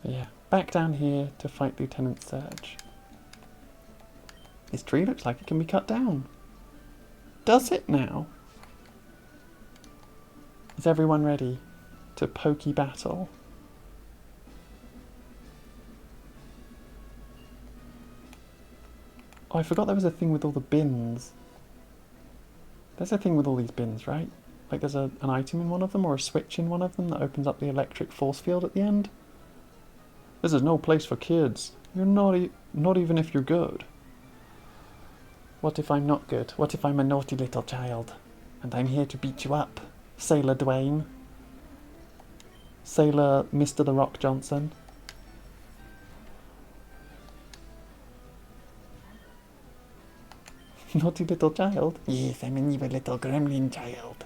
But yeah, back down here to fight Lieutenant Surge. This tree looks like it can be cut down. Does it now? Is everyone ready to pokey battle? Oh, I forgot there was a thing with all the bins. There's a thing with all these bins, right? Like there's an item in one of them or a switch in one of them that opens up the electric force field at the end. This is no place for kids. You're not even if you're good. What if I'm not good? What if I'm a naughty little child? And I'm here to beat you up, Sailor Dwayne. Sailor Mr. The Rock Johnson. Naughty little child? Yes, I'm an evil little gremlin child.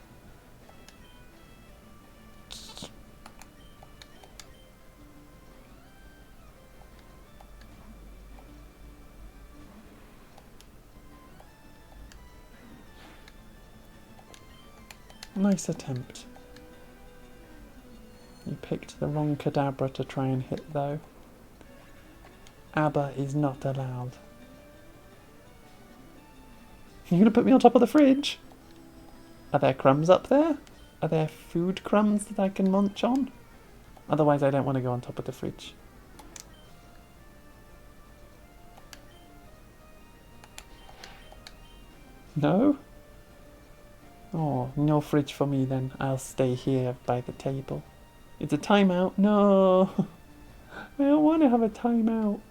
Nice attempt. You picked the wrong cadabra to try and hit, though. ABBA is not allowed. You're gonna put me on top of the fridge? Are there crumbs up there? Are there food crumbs that I can munch on? Otherwise I don't want to go on top of the fridge. No? Oh, no fridge for me then. I'll stay here by the table. It's a timeout. No! I don't want to have a timeout.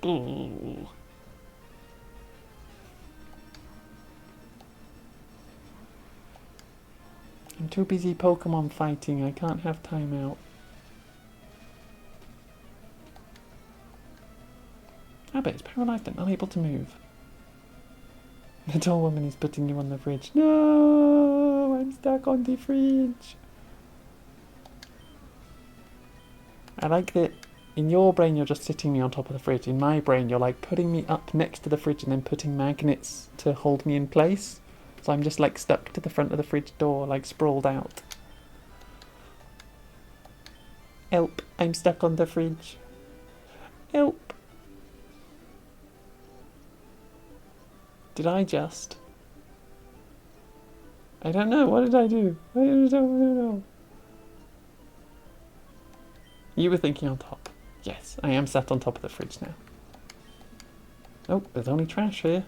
Ooh. I'm too busy Pokemon fighting. I can't have timeout. Abbott is paralysed and unable to move. The tall woman is putting you on the fridge. No! I'm stuck on the fridge. I like that in your brain you're just sitting me on top of the fridge. In my brain you're like putting me up next to the fridge and then putting magnets to hold me in place. So I'm just like stuck to the front of the fridge door, like sprawled out. Help, I'm stuck on the fridge. Help. Did I just? I don't know, what did I do? I don't know. You were thinking on top. Yes, I am sat on top of the fridge now. Nope, there's only trash here.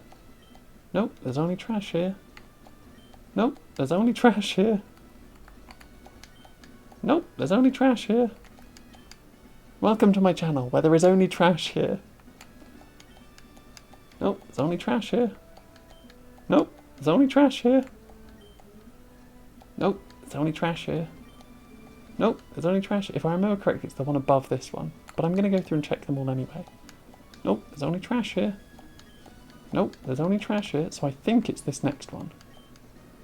Nope, there's only trash here. Nope, there's only trash here. Nope, there's only trash here. Welcome to my channel, where there is only trash here. Nope, there's only trash here. Nope, there's only trash here. Nope, there's only trash here. Nope, there's only trash. If I remember correctly, it's the one above this one. But I'm going to go through and check them all anyway. Nope, there's only trash here. Nope, there's only trash here. So I think it's this next one.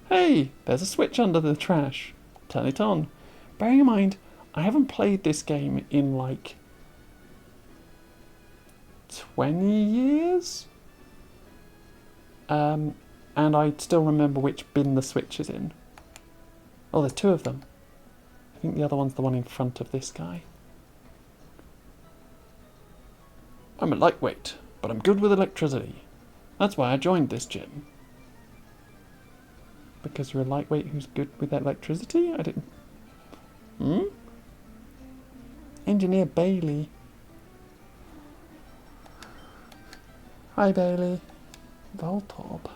Hey, there's a switch under the trash. Turn it on. Bearing in mind, I haven't played this game in like 20 years? And I still remember which bin the switch is in. Oh, there's two of them. I think the other one's the one in front of this guy. I'm a lightweight, but I'm good with electricity. That's why I joined this gym. Because you're a lightweight who's good with electricity? I didn't... Hmm? Engineer Bailey. Hi, Bailey. Voltorb.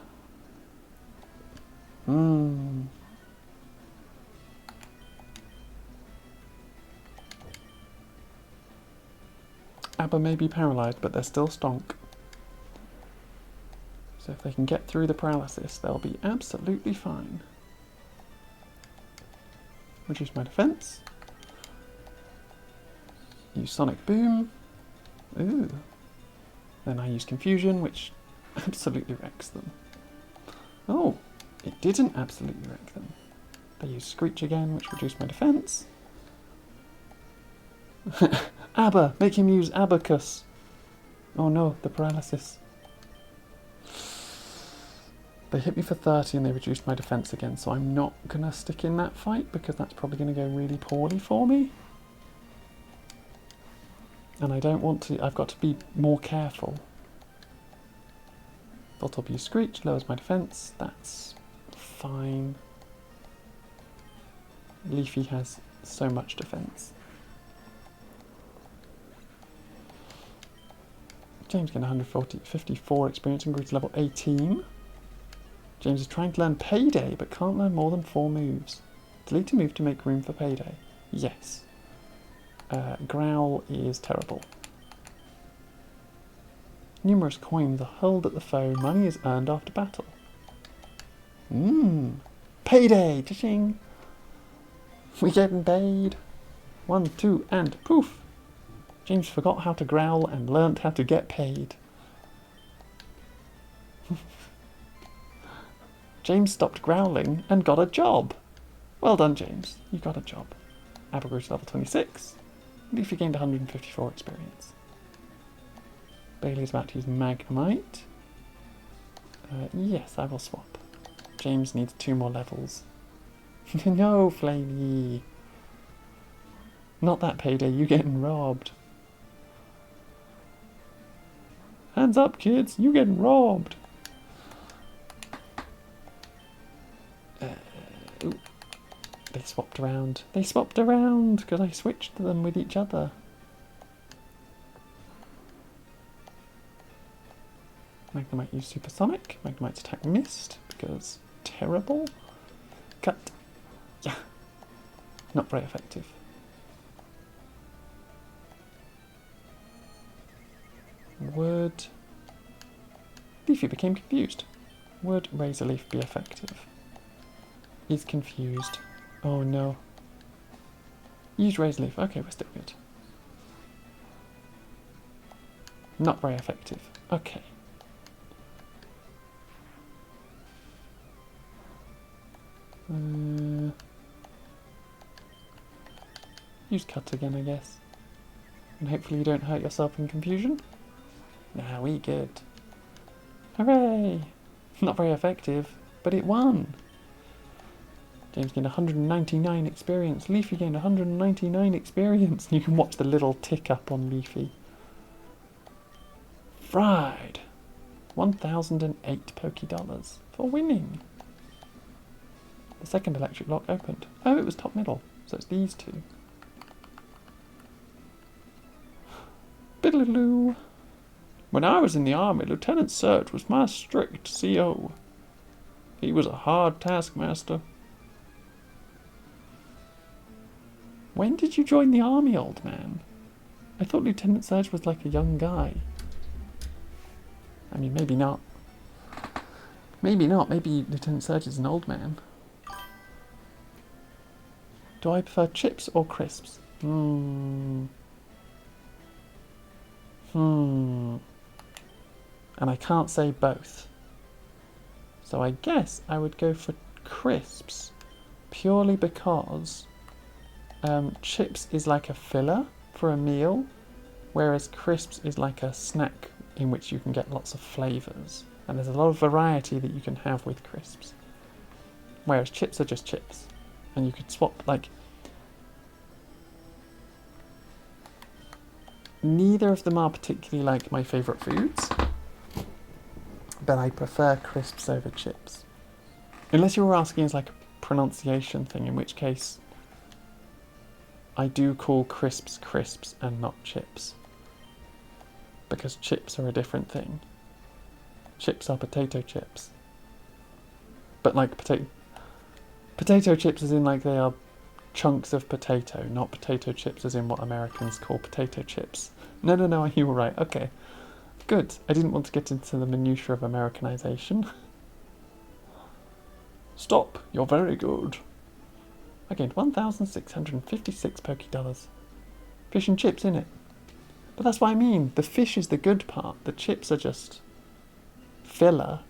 Abba may be paralysed, but they're still stonk. So if they can get through the paralysis, they'll be absolutely fine. Reduce my defense. Use Sonic Boom. Ooh. Then I use Confusion, which absolutely wrecks them. Oh, it didn't absolutely wreck them. I use Screech again, which reduced my defense. Abba! Make him use Abacus! Oh no, the paralysis. They hit me for 30 and they reduced my defense again, so I'm not going to stick in that fight because that's probably going to go really poorly for me. And I don't want to, I've got to be more careful. Vtuber Screech lowers my defense, that's fine. Leafy has so much defense. James getting 154 experience and grew to level 18. James is trying to learn Payday, but can't learn more than 4 moves. Delete a move to make room for Payday. Yes. Growl is terrible. Numerous coins are hurled at the foe. Money is earned after battle. Payday! Cha-ching! We getting paid. 1, 2, and poof! James forgot how to growl and learnt how to get paid. James stopped growling and got a job. Well done, James. You got a job. Abigail to level 26. Leafy gained 154 experience. Bailey's about to use Magnemite. Yes, I will swap. James needs 2 more levels. No, Flamey. Not that Payday, you getting robbed. Hands up, kids, you getting robbed. They swapped around. They swapped around because I switched them with each other. Magnemite used Supersonic. Magnemite's attack missed because terrible. Cut. Yeah. Not very effective. Would Leafy became confused. Would Razor Leaf be effective? He's confused. Oh no. Use Razor Leaf. Okay, we're still good. Not very effective. Okay. Use Cut again, I guess. And hopefully you don't hurt yourself in confusion. Nah, we good. Hooray! Not very effective, but it won! James gained 199 experience. Leafy gained 199 experience. You can watch the little tick up on Leafy. Fried! 1,008 Poké-Dollars for winning. The second electric lock opened. Oh, it was top middle, so it's these two. Biddle-loo. When I was in the army, Lieutenant Surge was my strict CO. He was a hard taskmaster. When did you join the army, old man? I thought Lieutenant Surge was like a young guy. I mean, maybe not. Maybe not. Maybe Lieutenant Surge is an old man. Do I prefer chips or crisps? And I can't say both. So I guess I would go for crisps. Purely because chips is like a filler for a meal, whereas crisps is like a snack in which you can get lots of flavours. And there's a lot of variety that you can have with crisps. Whereas chips are just chips. And you could swap, like... Neither of them are particularly like my favourite foods, but I prefer crisps over chips. Unless you were asking as like a pronunciation thing, in which case I do call crisps crisps and not chips. Because chips are a different thing. Chips are potato chips. But like potato chips as in like they are chunks of potato, not potato chips as in what Americans call potato chips. No, you were right. Okay. Good. I didn't want to get into the minutiae of Americanization. Stop. You're very good. I gained 1,656 Poké-Dollars. Fish and chips, innit? But that's what I mean. The fish is the good part. The chips are just filler.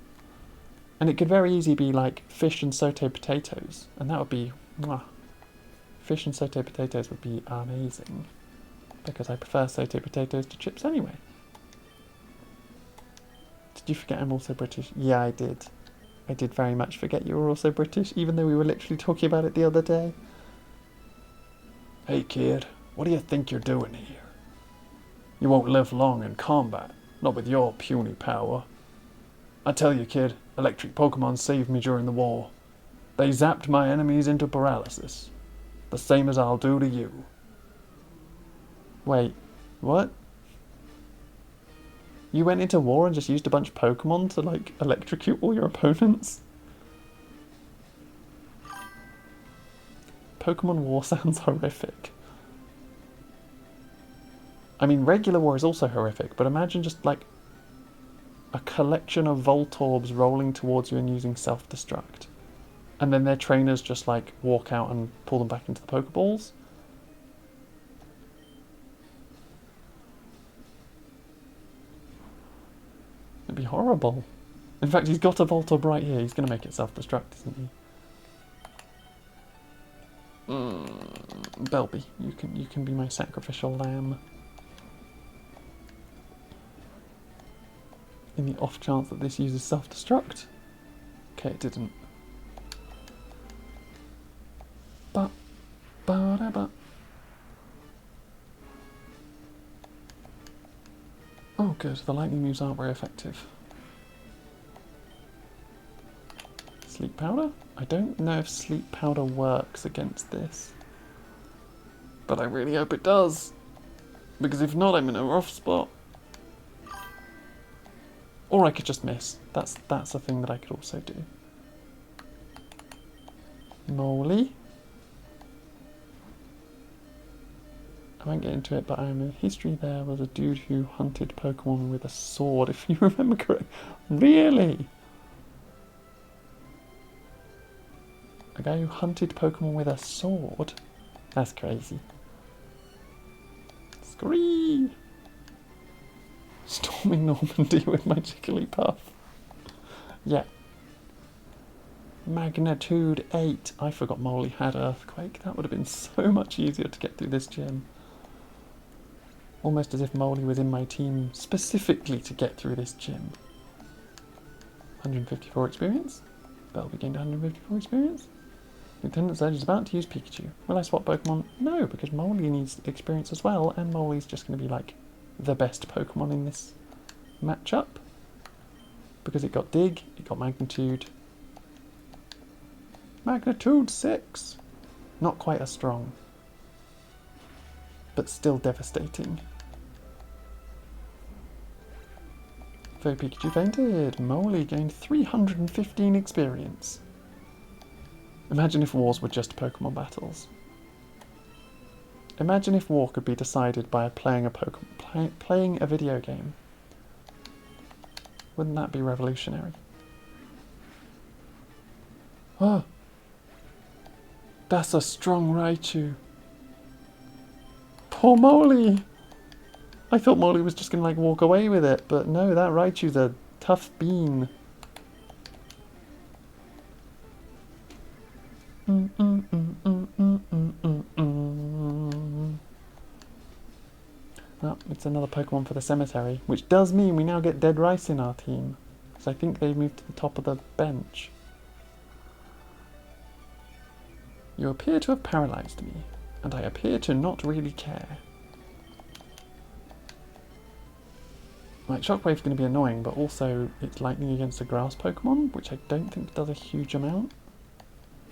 And it could very easily be like fish and sauté potatoes. And that would be... Mwah. Fish and sauté potatoes would be amazing. Because I prefer sauté potatoes to chips anyway. Did you forget I'm also British? Yeah, I did. I did very much forget you were also British, even though we were literally talking about it the other day. Hey kid, what do you think you're doing here? You won't live long in combat, not with your puny power. I tell you kid, electric Pokemon saved me during the war. They zapped my enemies into paralysis. The same as I'll do to you. Wait, what? You went into war and just used a bunch of Pokemon to, like, electrocute all your opponents? Pokemon War sounds horrific. I mean, regular war is also horrific, but imagine just, like, a collection of Voltorbs rolling towards you and using self-destruct. And then their trainers just, like, walk out and pull them back into the Pokeballs. It'd be horrible. In fact, he's got a Voltorb right here. He's going to make it self-destruct, isn't he? Belby, you can be my sacrificial lamb. In the off chance that this uses self-destruct. Okay, it didn't. Ba-da-ba. Oh good, the lightning moves aren't very effective. Sleep powder? I don't know if sleep powder works against this. But I really hope it does. Because if not, I'm in a rough spot. Or I could just miss. That's a thing that I could also do. Moly. I won't get into it, but in history there was a dude who hunted Pokemon with a sword, if you remember correctly. Really? A guy who hunted Pokemon with a sword? That's crazy. Scree! Storming Normandy with my Jigglypuff. Yeah. Magnitude 8. I forgot Moly had Earthquake. That would have been so much easier to get through this gym. Almost as if Moly was in my team specifically to get through this gym. 154 experience. Belby gained 154 experience. Lieutenant Surge is about to use Pikachu. Will I swap Pokemon? No, because Moly needs experience as well, and Moly's just going to be like the best Pokemon in this matchup. Because it got Dig, it got Magnitude. Magnitude 6! Not quite as strong. But still devastating. Though Pikachu fainted, Moly gained 315 experience. Imagine if wars were just Pokemon battles. Imagine if war could be decided by playing a video game. Wouldn't that be revolutionary? Oh! That's a strong Raichu. Poor Moly! I thought Moly was just going to like walk away with it, but no, that Raichu's a tough bean. Oh, it's another Pokemon for the cemetery, which does mean we now get Dead Rice in our team. So I think they've moved to the top of the bench. You appear to have paralysed me, and I appear to not really care. Like, Shockwave's going to be annoying, but also it's lightning against a grass Pokemon, which I don't think does a huge amount.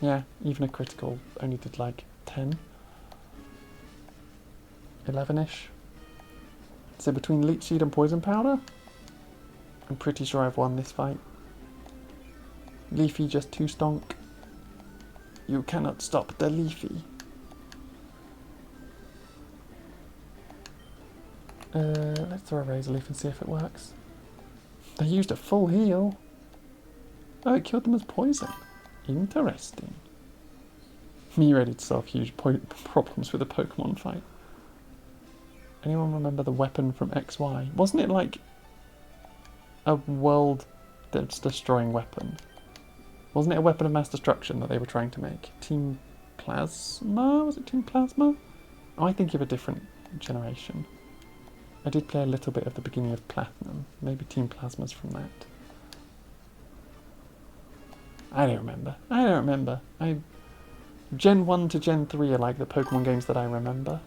Yeah, even a critical only did like 10. 11-ish. So between Leech Seed and Poison Powder, I'm pretty sure I've won this fight. Leafy just too stonk. You cannot stop the Leafy. Let's throw a Razor Leaf and see if it works. They used a full heal. Oh, it killed them as poison. Interesting. Me ready to solve huge problems with a Pokemon fight. Anyone remember the weapon from XY? Wasn't it like a world-destroying weapon? Wasn't it a weapon of mass destruction that they were trying to make? Team Plasma? Was it Team Plasma? Oh, I think of a different generation. I did play a little bit of the beginning of Platinum. Maybe Team Plasma's from that. I don't remember. I don't remember. Gen 1 to Gen 3 are like the Pokemon games that I remember.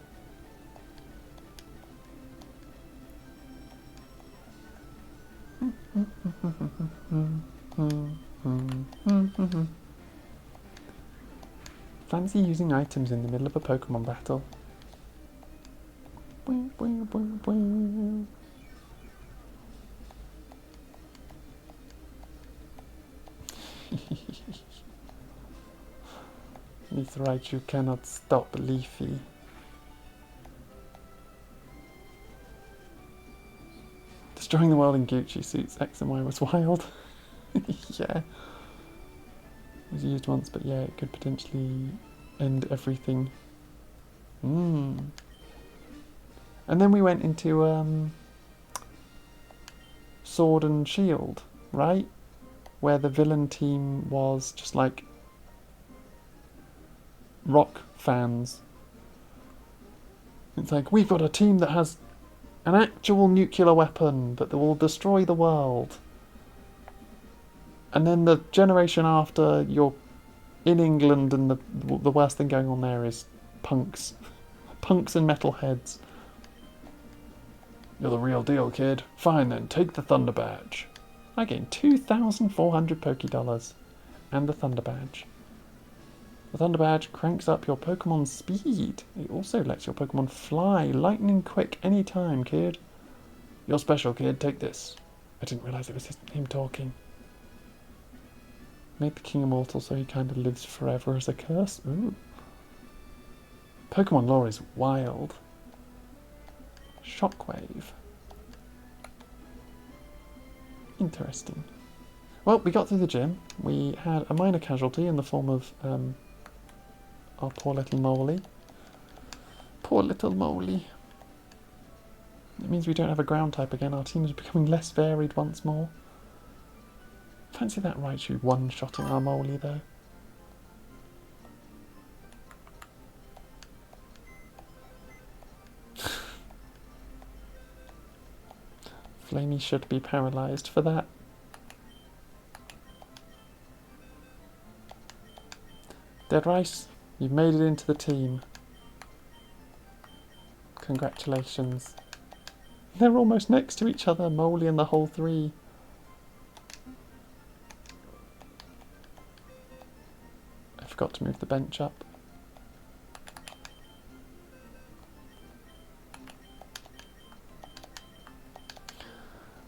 Fancy using items in the middle of a Pokemon battle. He's right, you cannot stop Leafy. Destroying the world in Gucci suits X and Y was wild. Yeah. It was used once, but yeah, it could potentially end everything. And then we went into Sword and Shield, right? Where the villain team was just like rock fans. It's like, we've got a team that has an actual nuclear weapon that will destroy the world. And then the generation after, you're in England, and the worst thing going on there is punks. Punks and metalheads. You're the real deal, kid. Fine then, take the Thunder Badge. I gained 2,400 Poké-Dollars. And the Thunder Badge. The Thunder Badge cranks up your Pokemon's speed. It also lets your Pokemon fly lightning quick anytime, kid. You're special, kid. Take this. I didn't realise it was him talking. Made the king immortal so he kind of lives forever as a curse. Ooh. Pokemon lore is wild. Shockwave. Interesting. Well, we got through the gym. We had a minor casualty in the form of our poor little Moley. Poor little Moley. It means we don't have a ground type again. Our team is becoming less varied once more. Fancy that Raichu one-shotting our Moley, though. Flamey should be paralysed for that. Dead Rice, you've made it into the team. Congratulations. They're almost next to each other, Moley and the whole three. I forgot to move the bench up.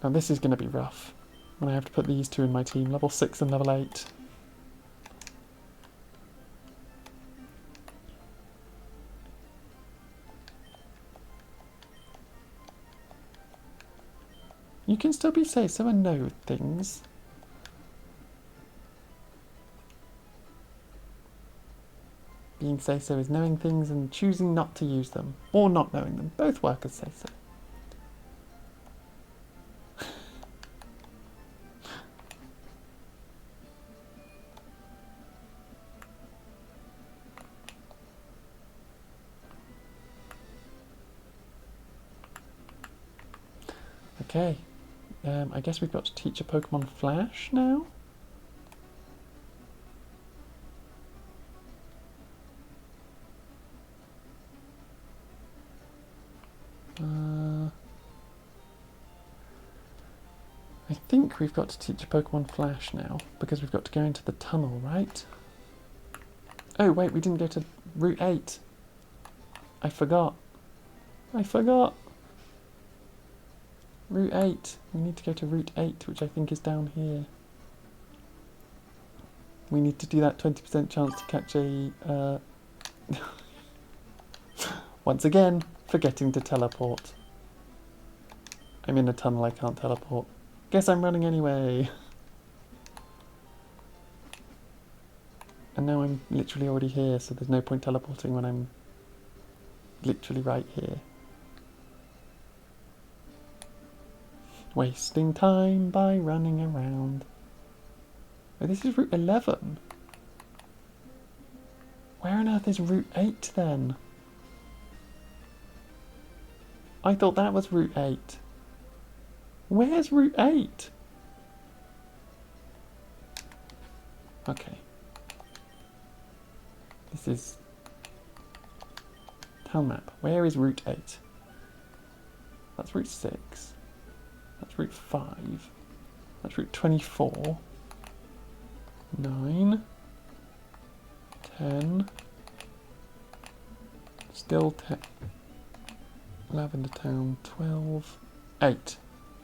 Now this is going to be rough when I have to put these two in my team, level 6 and level 8. You can still be say-so and know things. Being say-so is knowing things and choosing not to use them, or not knowing them. Both work as say-so. Okay, I guess we've got to teach a Pokemon Flash now? I think we've got to teach a Pokemon Flash now, because we've got to go into the tunnel, right? Oh wait, we didn't go to Route 8. I forgot. Route 8. We need to go to Route 8, which I think is down here. We need to do that 20% chance to catch a... Once again, forgetting to teleport. I'm in a tunnel, I can't teleport. Guess I'm running anyway. And now I'm literally already here, so there's no point teleporting when I'm literally right here. Wasting time by running around. Oh, this is Route 11. Where on earth is Route 8 then? I thought that was Route 8. Where's Route 8? Okay. This is town map. Where is Route 8? That's Route 6. That's Route 5. That's Route 24. 9. 10. Still 10. Lavender Town. 12. 8.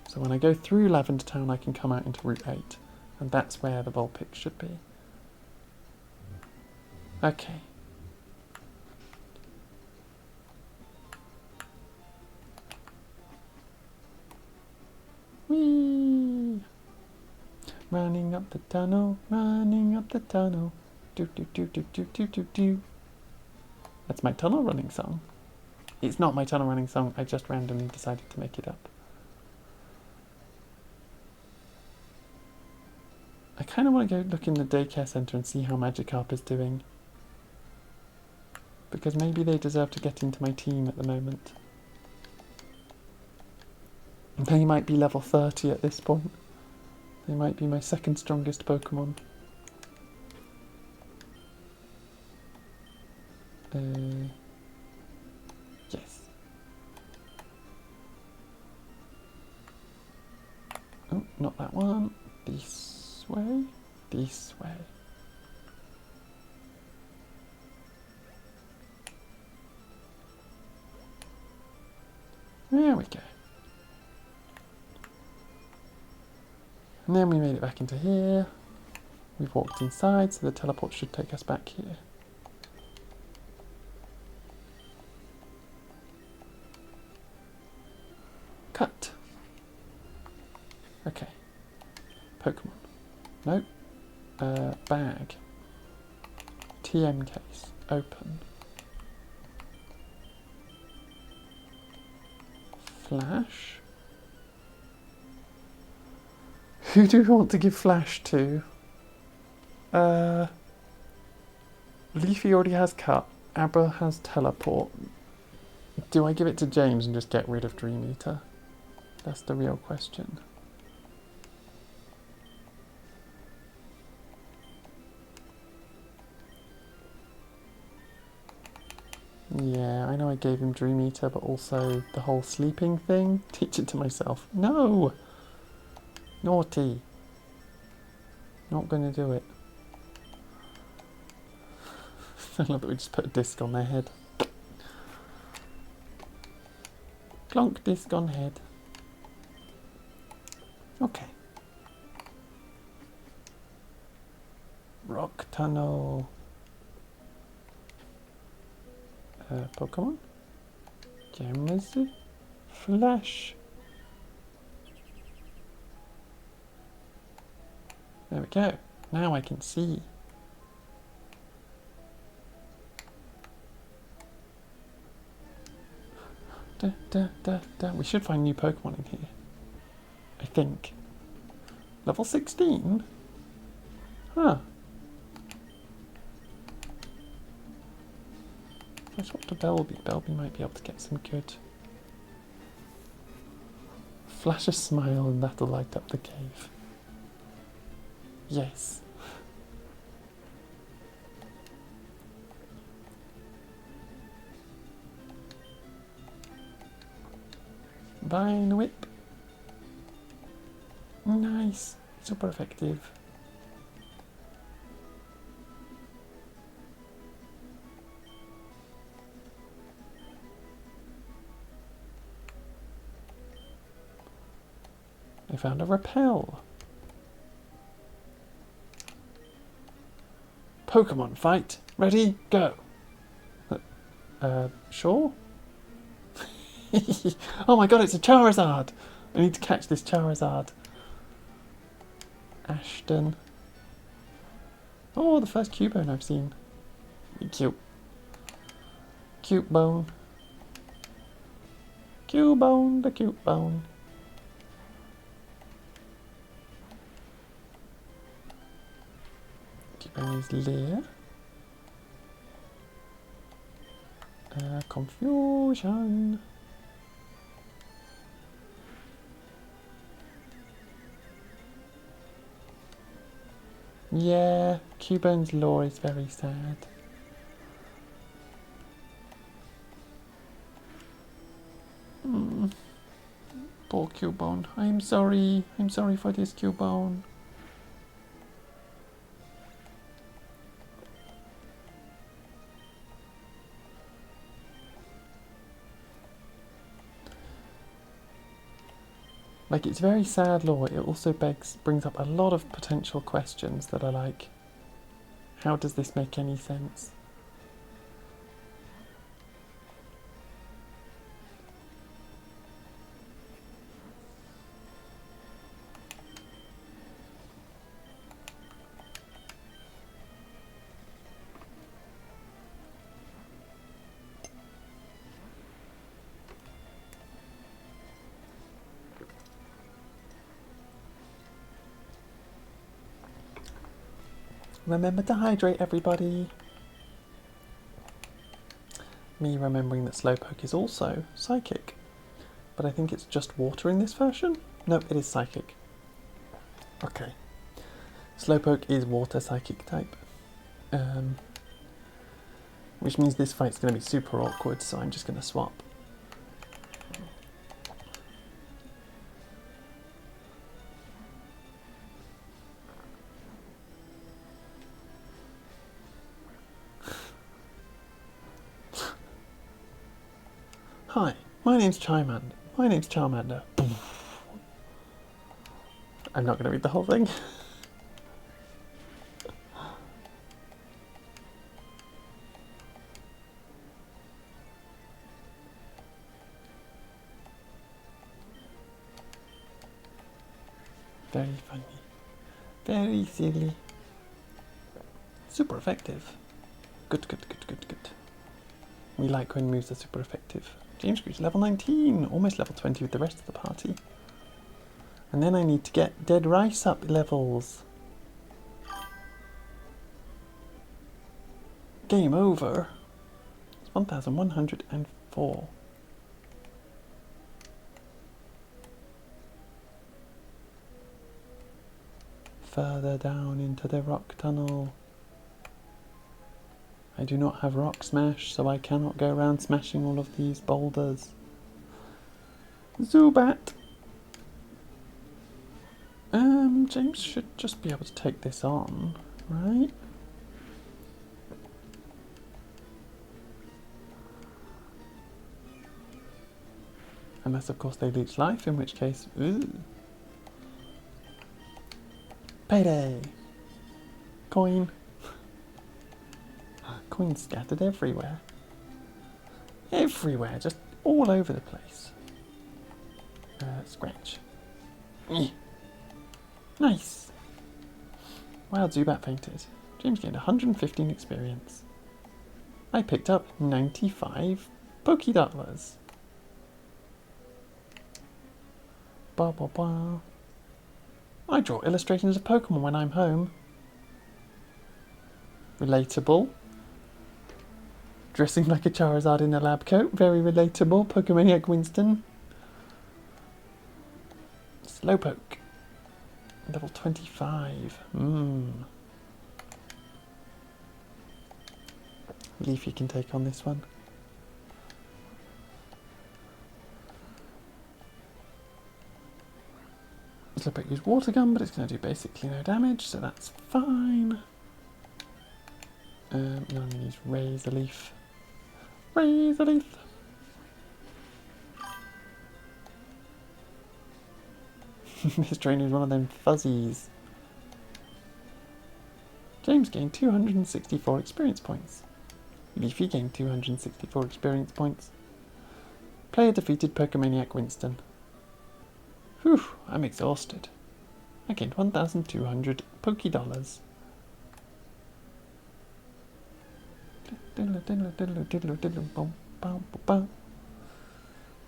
So when I go through Lavender Town, I can come out into Route 8. And that's where the Vulpix should be. Okay. Whee! Running up the tunnel, running up the tunnel. Do do do do do do do do. That's my tunnel running song. It's not my tunnel running song, I just randomly decided to make it up. I kind of want to go look in the daycare centre and see how Magikarp is doing. Because maybe they deserve to get into my team at the moment. They might be level 30 at this point. They might be my second strongest Pokemon. Yes. Oh, not that one. This way. This way. There we go. And then we made it back into here. We've walked inside, so the teleport should take us back here. Cut. Okay. Pokemon. Nope. Bag. TM case. Open. Flash. Who do we want to give Flash to? Leafy already has Cut. Abra has Teleport. Do I give it to James and just get rid of Dream Eater? That's the real question. Yeah, I know I gave him Dream Eater, but also the whole sleeping thing. Teach it to myself. No! Naughty. Not going to do it. I love that we just put a disc on their head. Clonk, disc on head. Okay. Rock tunnel. Pokemon. Gems. Flash. There we go. Now I can see. Da, da, da, da. We should find new Pokemon in here. I think. Level 16? Huh. If I swap to Belby, Belby might be able to get some good. Flash a smile and that'll light up the cave. Yes. Vine Whip. Nice. Super effective. I found a Repel. Pokemon fight. Ready? Go. Sure? Oh my god, it's a Charizard! I need to catch this Charizard. Ashton. Oh, the first Cubone I've seen. Cute. Cute bone. Cubone, the cute bone. Cubone is Leer. Confusion. Yeah, Cubone's lore is very sad. Poor Cubone. I'm sorry. I'm sorry for this, Cubone. Like, it's very sad lore. It also brings up a lot of potential questions that are like, how does this make any sense? Remember to hydrate, everybody. Me remembering that Slowpoke is also psychic. But I think it's just water in this version? No, it is psychic. Okay. Slowpoke is water psychic type. Which means this fight's going to be super awkward, so I'm just going to swap. Hi, my name's Charmander. My name's Charmander. I'm not going to read the whole thing. Very funny. Very silly. Super effective. Good, good, good, good, good. We like when moves are super effective. James Scrooge, level 19, almost level 20 with the rest of the party. And then I need to get Dead Rice up levels. Game over. It's 1104. Further down into the rock tunnel. I do not have Rock Smash, so I cannot go around smashing all of these boulders. Zubat! James should just be able to take this on, right? Unless, of course, they leech life, in which case, ooh. Payday! Coin! Coins scattered everywhere. Everywhere, just all over the place. Scratch. Nice! Wild Zubat fainted. James gained 115 experience. I picked up 95 Pokédollars. Ba ba ba. I draw illustrations of Pokemon when I'm home. Relatable. Dressing like a Charizard in a lab coat. Very relatable. Pokemaniac Winston. Slowpoke. Level 25. Leafy can take on this one. Slowpoke used Water Gun, but it's going to do basically no damage, so that's fine. Now I'm going to use Razor Leaf. Razor Leaf! This trainer is one of them fuzzies. James gained 264 experience points. Leafy gained 264 experience points. Player defeated Pokemaniac Winston. Whew, I'm exhausted. I gained 1,200 Pokédollars.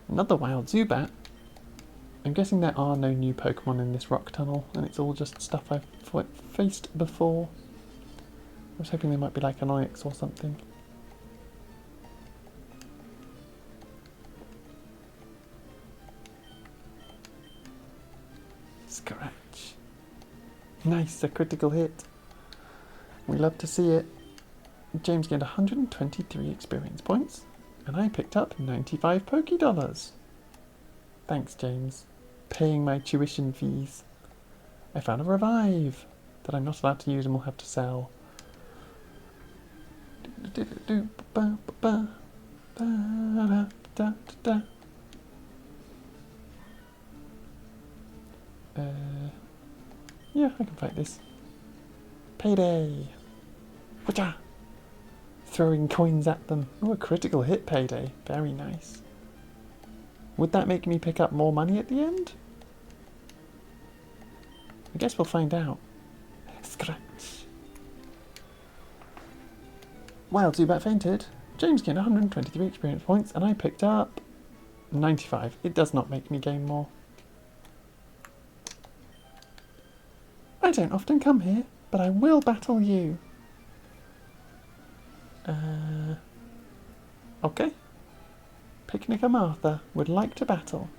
Another wild Zubat. I'm guessing there are no new Pokemon in this rock tunnel, and it's all just stuff I've faced before. I was hoping there might be like an Onix or something. Scratch. Nice, a critical hit. We love to see it. James gained 123 experience points, and I picked up 95 Poké Dollars. Thanks, James. Paying my tuition fees. I found a revive that I'm not allowed to use and will have to sell. Yeah, I can fight this. Payday! Whatcha? Throwing coins at them. Oh, a critical hit payday. Very nice. Would that make me pick up more money at the end? I guess we'll find out. Scratch. Well, Zubat fainted. James gained 123 experience points and I picked up 95. It does not make me gain more. I don't often come here, but I will battle you. Okay. Picnicker Martha would like to battle.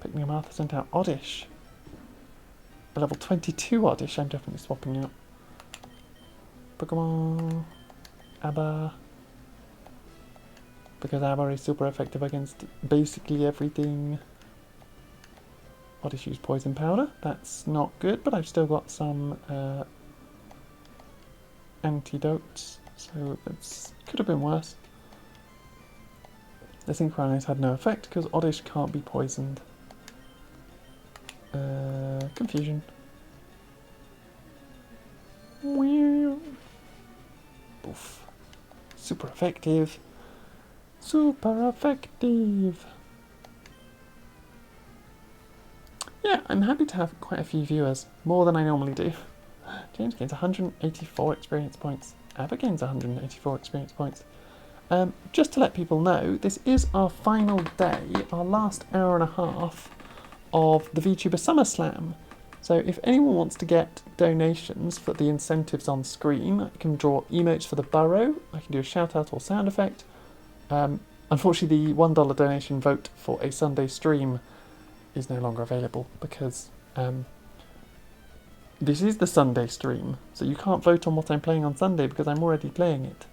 Picnicker Martha sent out Oddish. A level 22 Oddish I'm definitely swapping out. Pokemon. Abba. Because Abba is super effective against basically everything. Oddish used Poison Powder. That's not good, but I've still got some antidotes, so it could have been worse. The Synchronize had no effect because Oddish can't be poisoned. Confusion. Oof. Super effective. Super effective. Yeah, I'm happy to have quite a few viewers. More than I normally do. James gains 184 experience points. Abba gains 184 experience points. Just to let people know, this is our final day, our last hour and a half of the VTuber SummerSlam. So if anyone wants to get donations for the incentives on screen, I can draw emotes for the burrow, I can do a shout out or sound effect. Unfortunately, the $1 donation vote for a Sunday stream is no longer available because this is the Sunday stream, so you can't vote on what I'm playing on Sunday because I'm already playing it.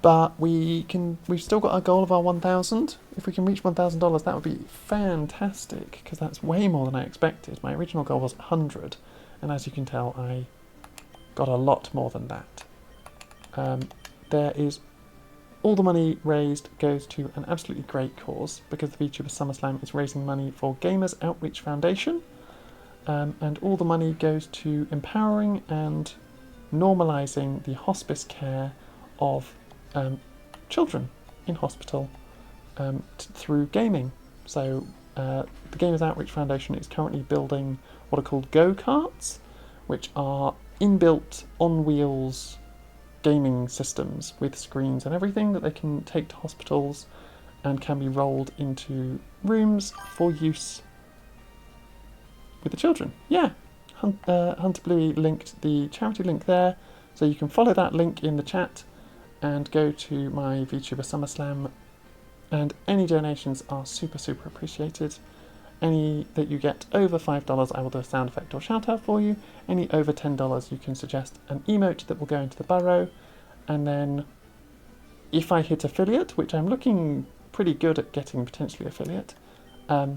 But we've still got our goal of our 1,000. If we can reach $1,000, that would be fantastic because that's way more than I expected. My original goal was 100, and as you can tell, I got a lot more than that. There is all the money raised goes to an absolutely great cause because the VTuber SummerSlam is raising money for Gamers Outreach Foundation, and all the money goes to empowering and normalising the hospice care of children in hospital through gaming. So the Gamers Outreach Foundation is currently building what are called go-karts, which are inbuilt on wheels gaming systems with screens and everything that they can take to hospitals and can be rolled into rooms for use with the children. Yeah, Hunter Bluey linked the charity link there, so you can follow that link in the chat and go to my VTuber SummerSlam, and any donations are super, super appreciated. Any that you get over $5, I will do a sound effect or shout out for you. Any over $10, you can suggest an emote that will go into the burrow. And then if I hit affiliate, which I'm looking pretty good at getting potentially affiliate, I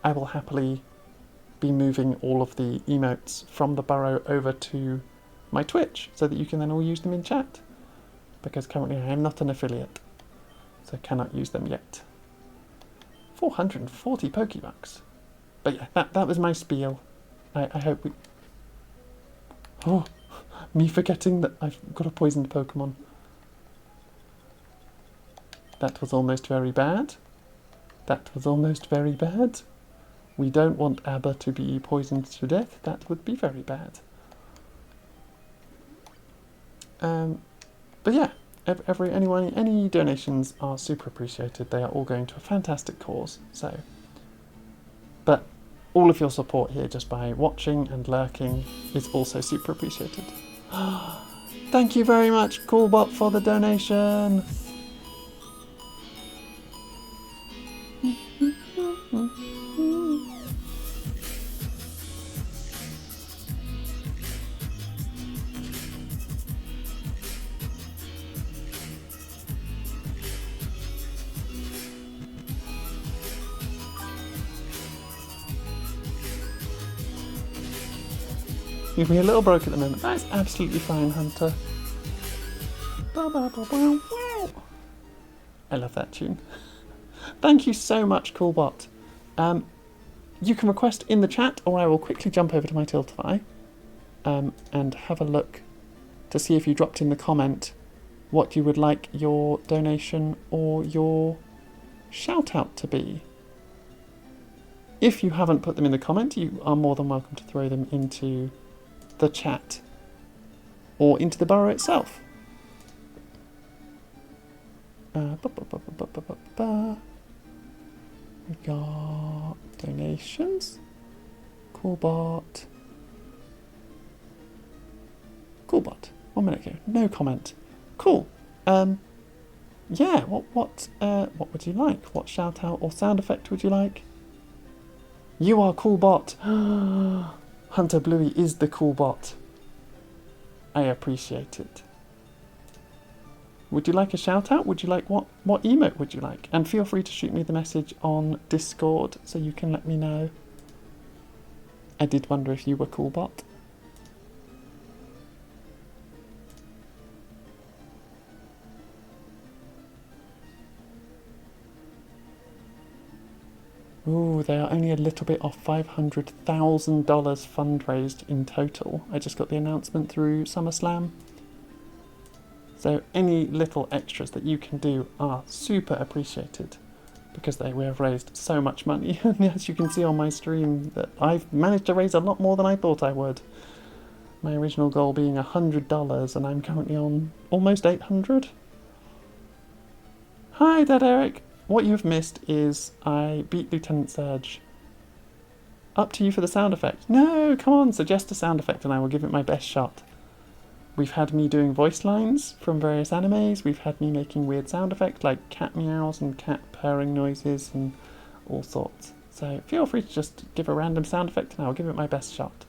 will happily be moving all of the emotes from the burrow over to my Twitch so that you can then all use them in chat. Because currently I am not an affiliate, so cannot use them yet. 440 Pokebucks. But yeah, that was my spiel. I hope we... Oh, me forgetting that I've got a poisoned Pokemon. That was almost very bad. That was almost very bad. We don't want Abba to be poisoned to death. That would be very bad. But yeah, any donations are super appreciated. They are all going to a fantastic cause. So, but all of your support here just by watching and lurking is also super appreciated. Thank you very much, Coolbot, for the donation. You'd be a little broke at the moment. That's absolutely fine, Hunter. I love that tune. Thank you so much, Coolbot. You can request in the chat, or I will quickly jump over to my Tiltify and have a look to see if you dropped in the comment what you would like your donation or your shout out to be. If you haven't put them in the comment, you are more than welcome to throw them into the chat or into the burrow itself. We got donations. Coolbot. 1 minute ago. No comment. Cool. Yeah. What would you like? What shout out or sound effect would you like? You are Coolbot. Hunter Bluey is the Coolbot. I appreciate it. Would you like a shout out? Would you like what emote would you like? And feel free to shoot me the message on Discord so you can let me know. I did wonder if you were Coolbot. Ooh, they are only a little bit off $500,000 fundraised in total. I just got the announcement through SummerSlam. So any little extras that you can do are super appreciated because we have raised so much money. And as you can see on my stream, that I've managed to raise a lot more than I thought I would. My original goal being $100 and I'm currently on almost 800. Hi, Dad Eric. What you have missed is I beat Lieutenant Surge. Up to you for the sound effect. No, come on, suggest a sound effect and I will give it my best shot. We've had me doing voice lines from various animes. We've had me making weird sound effects like cat meows and cat purring noises and all sorts. So feel free to just give a random sound effect and I'll give it my best shot.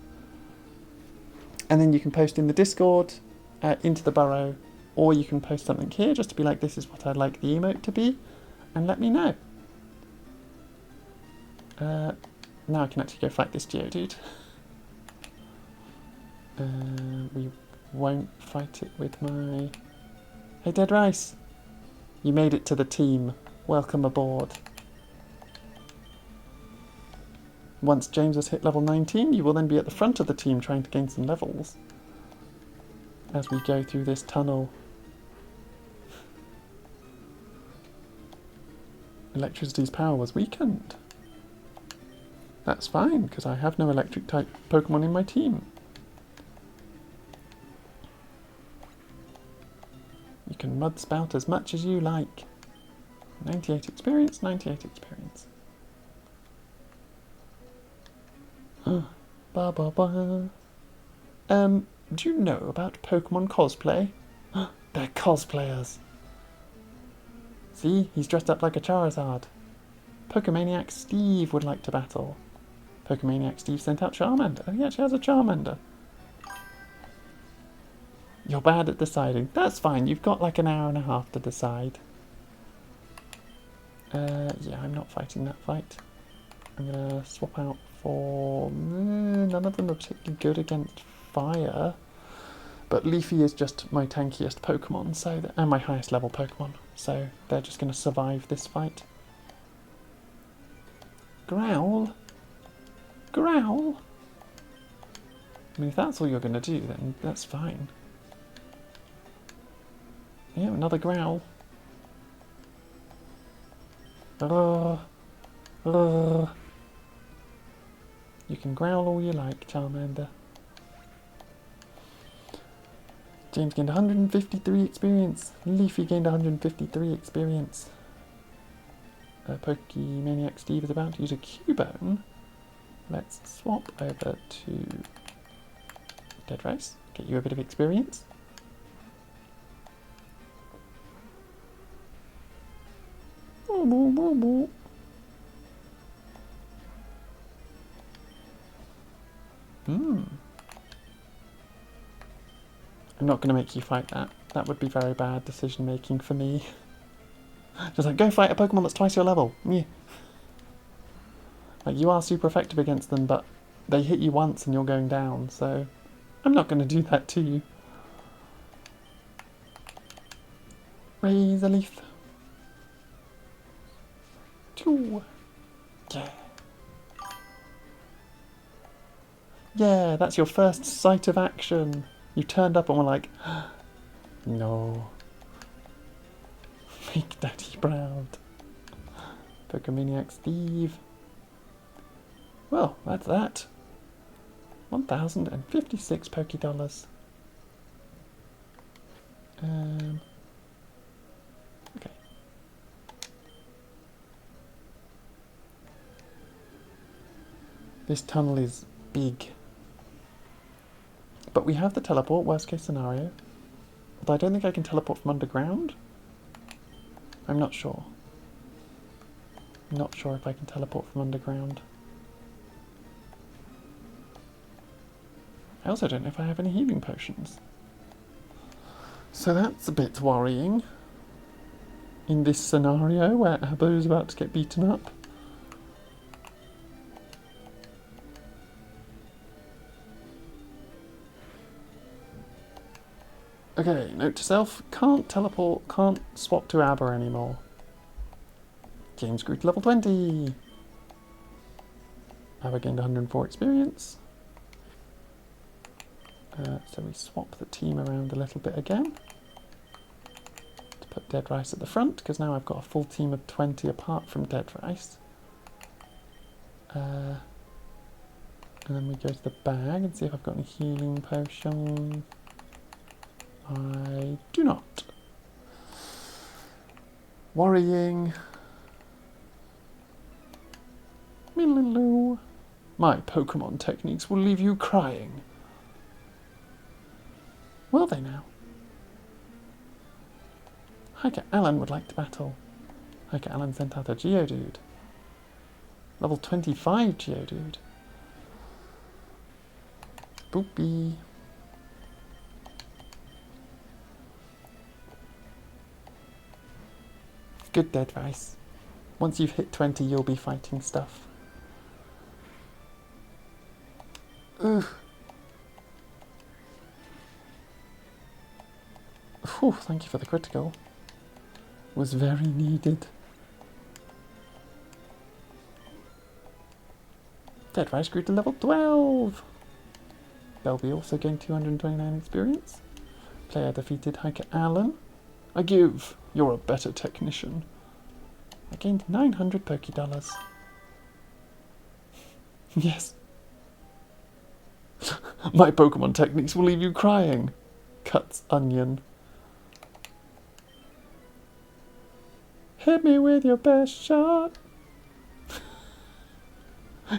And then you can post in the Discord, into the burrow, or you can post something here just to be like, this is what I'd like the emote to be, and let me know. Now I can actually go fight this Geodude. We won't fight it with my... Hey Dead Rice! You made it to the team. Welcome aboard. Once James has hit level 19, you will then be at the front of the team trying to gain some levels as we go through this tunnel. Electricity's power was weakened. That's fine, because I have no electric type Pokemon in my team. You can mud spout as much as you like. 98 experience, 98 experience. Ba ba ba. Do you know about Pokemon cosplay? They're cosplayers. See, he's dressed up like a Charizard. Pokemaniac Steve would like to battle. Pokemaniac Steve sent out Charmander. Oh, he actually has a Charmander. You're bad at deciding. That's fine, you've got like an hour and a half to decide. Yeah, I'm not fighting that fight. I'm going to swap out for... none of them are particularly good against fire. But Leafy is just my tankiest Pokemon, so and my highest level Pokemon. So they're just going to survive this fight. Growl? Growl? I mean, if that's all you're going to do, then that's fine. Yeah, another growl. You can growl all you like, Charmander. James gained 153 experience. Leafy gained 153 experience. Pokemaniac Steve is about to use a Cubone. Let's swap over to Dead Rice. Get you a bit of experience. I'm not going to make you fight that. That would be very bad decision making for me. Just like, go fight a Pokemon that's twice your level. Yeah. Like, you are super effective against them, but they hit you once and you're going down, so I'm not going to do that to you. Raise a leaf. 2. Yeah. Yeah, that's your first sight of action. You turned up and were like, no. Make Daddy proud. Pokemaniac Steve. Well, that's that. 1,056 Pokédollars. Okay. This tunnel is big. But we have the teleport, worst case scenario. Although I don't think I can teleport from underground. I'm not sure. I'm not sure if I can teleport from underground. I also don't know if I have any healing potions. So that's a bit worrying. In this scenario where Abo's about to get beaten up. Okay, note to self, can't teleport, can't swap to Aber anymore. James grew to level 20. Aber gained 104 experience. So we swap the team around a little bit again. To put Dead Rice at the front, because now I've got a full team of 20 apart from Dead Rice. And then we go to the bag and see if I've got any healing potions. I do not. Worrying. Millaloo. My Pokemon techniques will leave you crying. Will they now? Hiker Alan would like to battle. Hiker Alan sent out a Geodude. Level 25 Geodude. Boopy. Good Dead Rice. Once you've hit 20, you'll be fighting stuff. Ugh. Whew, thank you for the critical. Was very needed. Dead Rice grew to level 12. Belby also gained 229 experience. Player defeated Hiker Alan. I give. You're a better technician. I gained 900 Pokédollars. Yes. My Pokemon techniques will leave you crying. Cuts onion. Hit me with your best shot.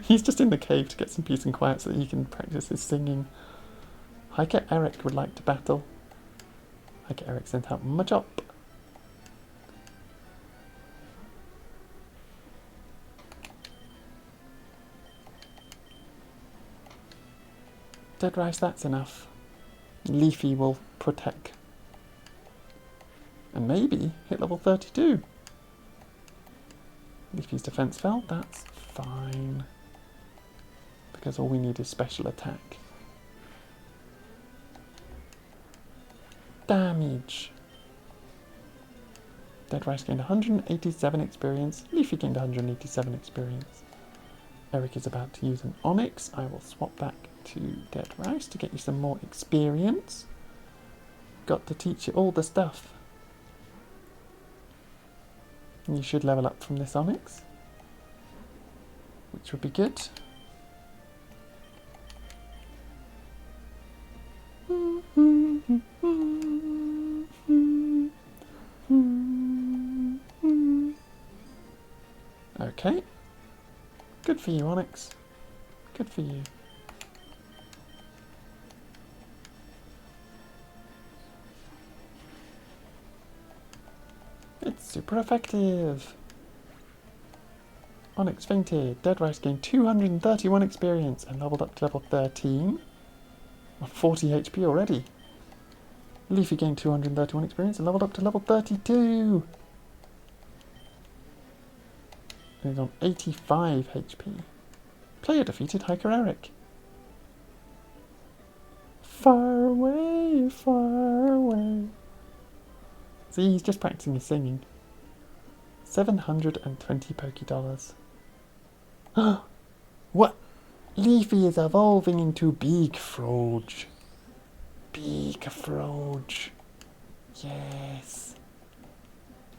He's just in the cave to get some peace and quiet so that he can practice his singing. Hiker Eric would like to battle. Hiker Eric sent out Machop. Dead Rice, that's enough. Leafy will protect. And maybe hit level 32. Leafy's defense fell, that's fine. Because all we need is special attack. Damage. Dead Rice gained 187 experience. Leafy gained 187 experience. Eric is about to use an Onyx. I will swap back to Dead Rice to get you some more experience. Got to teach you all the stuff. You should level up from this Onyx, which would be good. Okay. Good for you, Onyx. Good for you. It's super effective. Onyx fainted. Dead Rice gained 231 experience and leveled up to level 13. On 40 HP already. Leafy gained 231 experience and leveled up to level 32. And he's on 85 HP. Player defeated Hiker Eric. Far away, far away. See, he's just practicing his singing. 720 Poké Dollars. What? Leafy is evolving into Big Froge. Big Froge. Yes.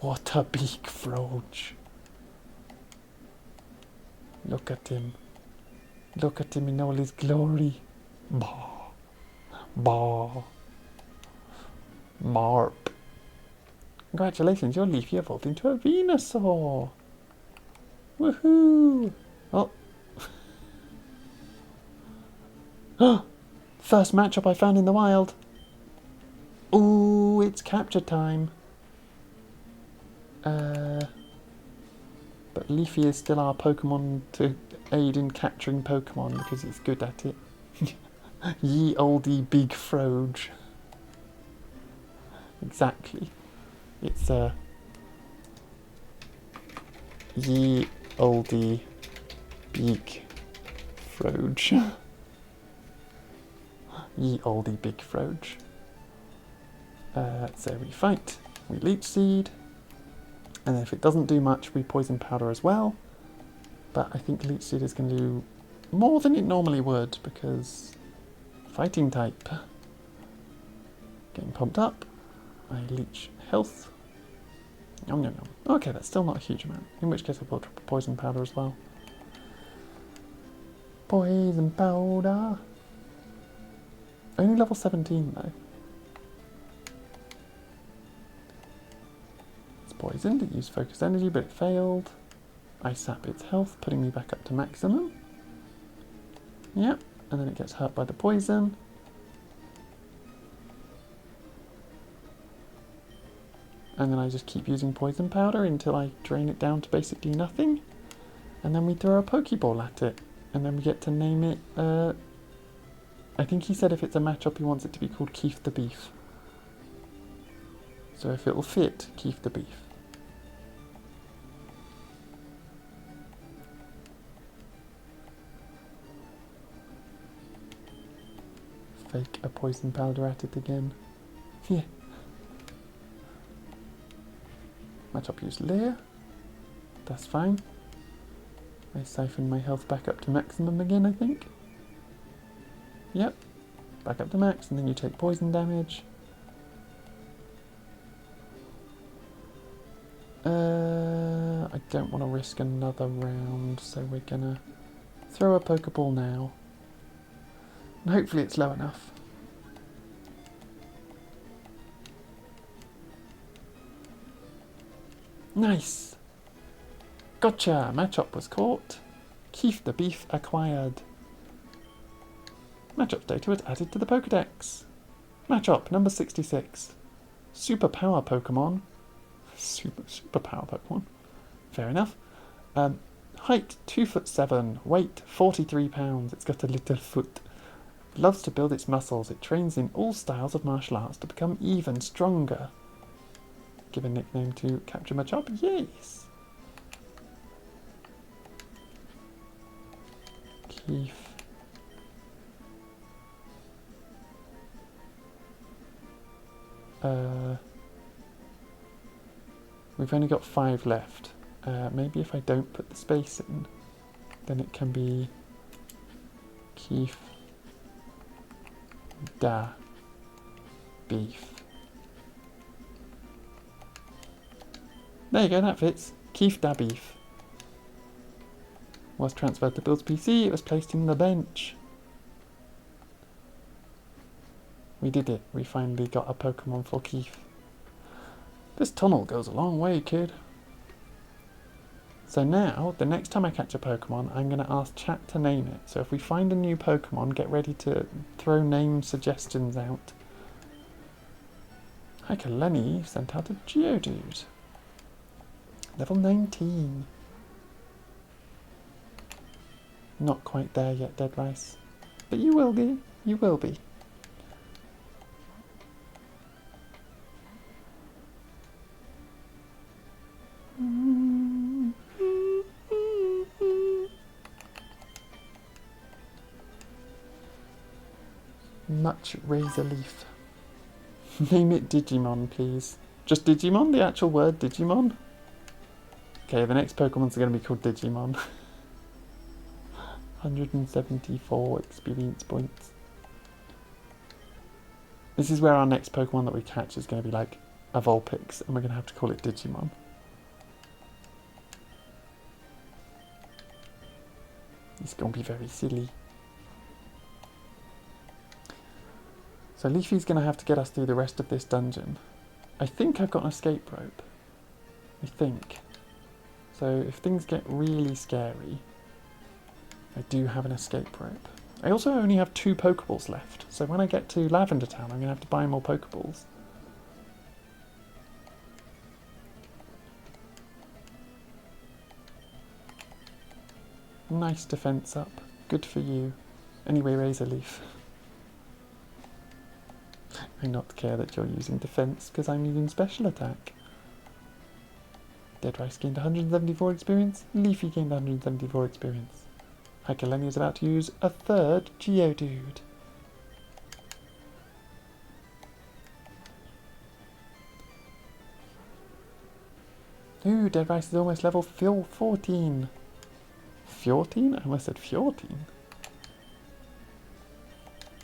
What a big Froge. Look at him. Look at him in all his glory. Bah. Bah. Marp. Congratulations, your Leafy evolved into a Venusaur. Woohoo! Oh. First matchup I found in the wild. Ooh, it's capture time. But Leafy is still our Pokemon to aid in capturing Pokemon because it's good at it. Ye oldie big Froge. Exactly. It's ye oldie big Froge. Ye oldie big Froge. So we fight, we Leech Seed, and if it doesn't do much, we Poison Powder as well. But I think Leech Seed is going to do more than it normally would because fighting type. Getting pumped up. I Leech Health. Yum yum yum. Okay, that's still not a huge amount. In which case I will drop a Poison Powder as well. Poison Powder. Only level 17 though. It's poisoned, it used Focus Energy but it failed. I sap its health, putting me back up to maximum. Yep, and then it gets hurt by the poison. And then I just keep using Poison Powder until I drain it down to basically nothing. And then we throw a Pokeball at it. And then we get to name it, I think he said if it's a matchup he wants it to be called Keith the Beef. So if it'll fit, Keith the Beef. Fake a Poison Powder at it again. Yeah. Matchup use Leer. That's fine. I siphon my health back up to maximum again, I think. Yep. Back up to max, and then you take poison damage. I don't want to risk another round, so we're gonna throw a Pokeball now. And hopefully it's low enough. Nice! Gotcha! Matchup was caught. Keith the Beef acquired. Matchup data was added to the Pokedex. Matchup number 66. Superpower Pokemon. Superpower Pokemon. Fair enough. Height 2'7", weight 43 pounds. It's got a little foot. Loves to build its muscles. It trains in all styles of martial arts to become even stronger. Give a nickname to capture Machop? Yes! Keith. We've only got 5 left. Maybe if I don't put the space in, then it can be Keith da Beef. There you go, that fits. Keith da Beef. Was transferred to Bill's PC, it was placed in the bench. We did it. We finally got a Pokemon for Keith. This tunnel goes a long way, kid. So now, the next time I catch a Pokemon, I'm going to ask chat to name it. So if we find a new Pokemon, get ready to throw name suggestions out. Hi, Lenny sent out a Geodude. Level 19. Not quite there yet, Dead Rice. But you will be. You will be. Much razor leaf. Name it Digimon, please. Just Digimon? The actual word Digimon? Okay, the next Pokemon's going to be called Digimon. 174 experience points. This is where our next Pokemon that we catch is going to be like a Vulpix, and we're going to have to call it Digimon. It's going to be very silly. So Leafy's going to have to get us through the rest of this dungeon. I think I've got an escape rope. I think. So if things get really scary, I do have an escape rope. I also only have 2 Pokeballs left, so when I get to Lavender Town, I'm going to have to buy more Pokeballs. Nice defense up. Good for you. Anyway, Razor Leaf. I not care that you're using defense, because I'm using special attack. Dead Rice gained 174 experience. Leafy gained 174 experience. Hikaleni is about to use a 3rd Geodude. Ooh, Dead Rice is almost level 14. 14? I almost said 14.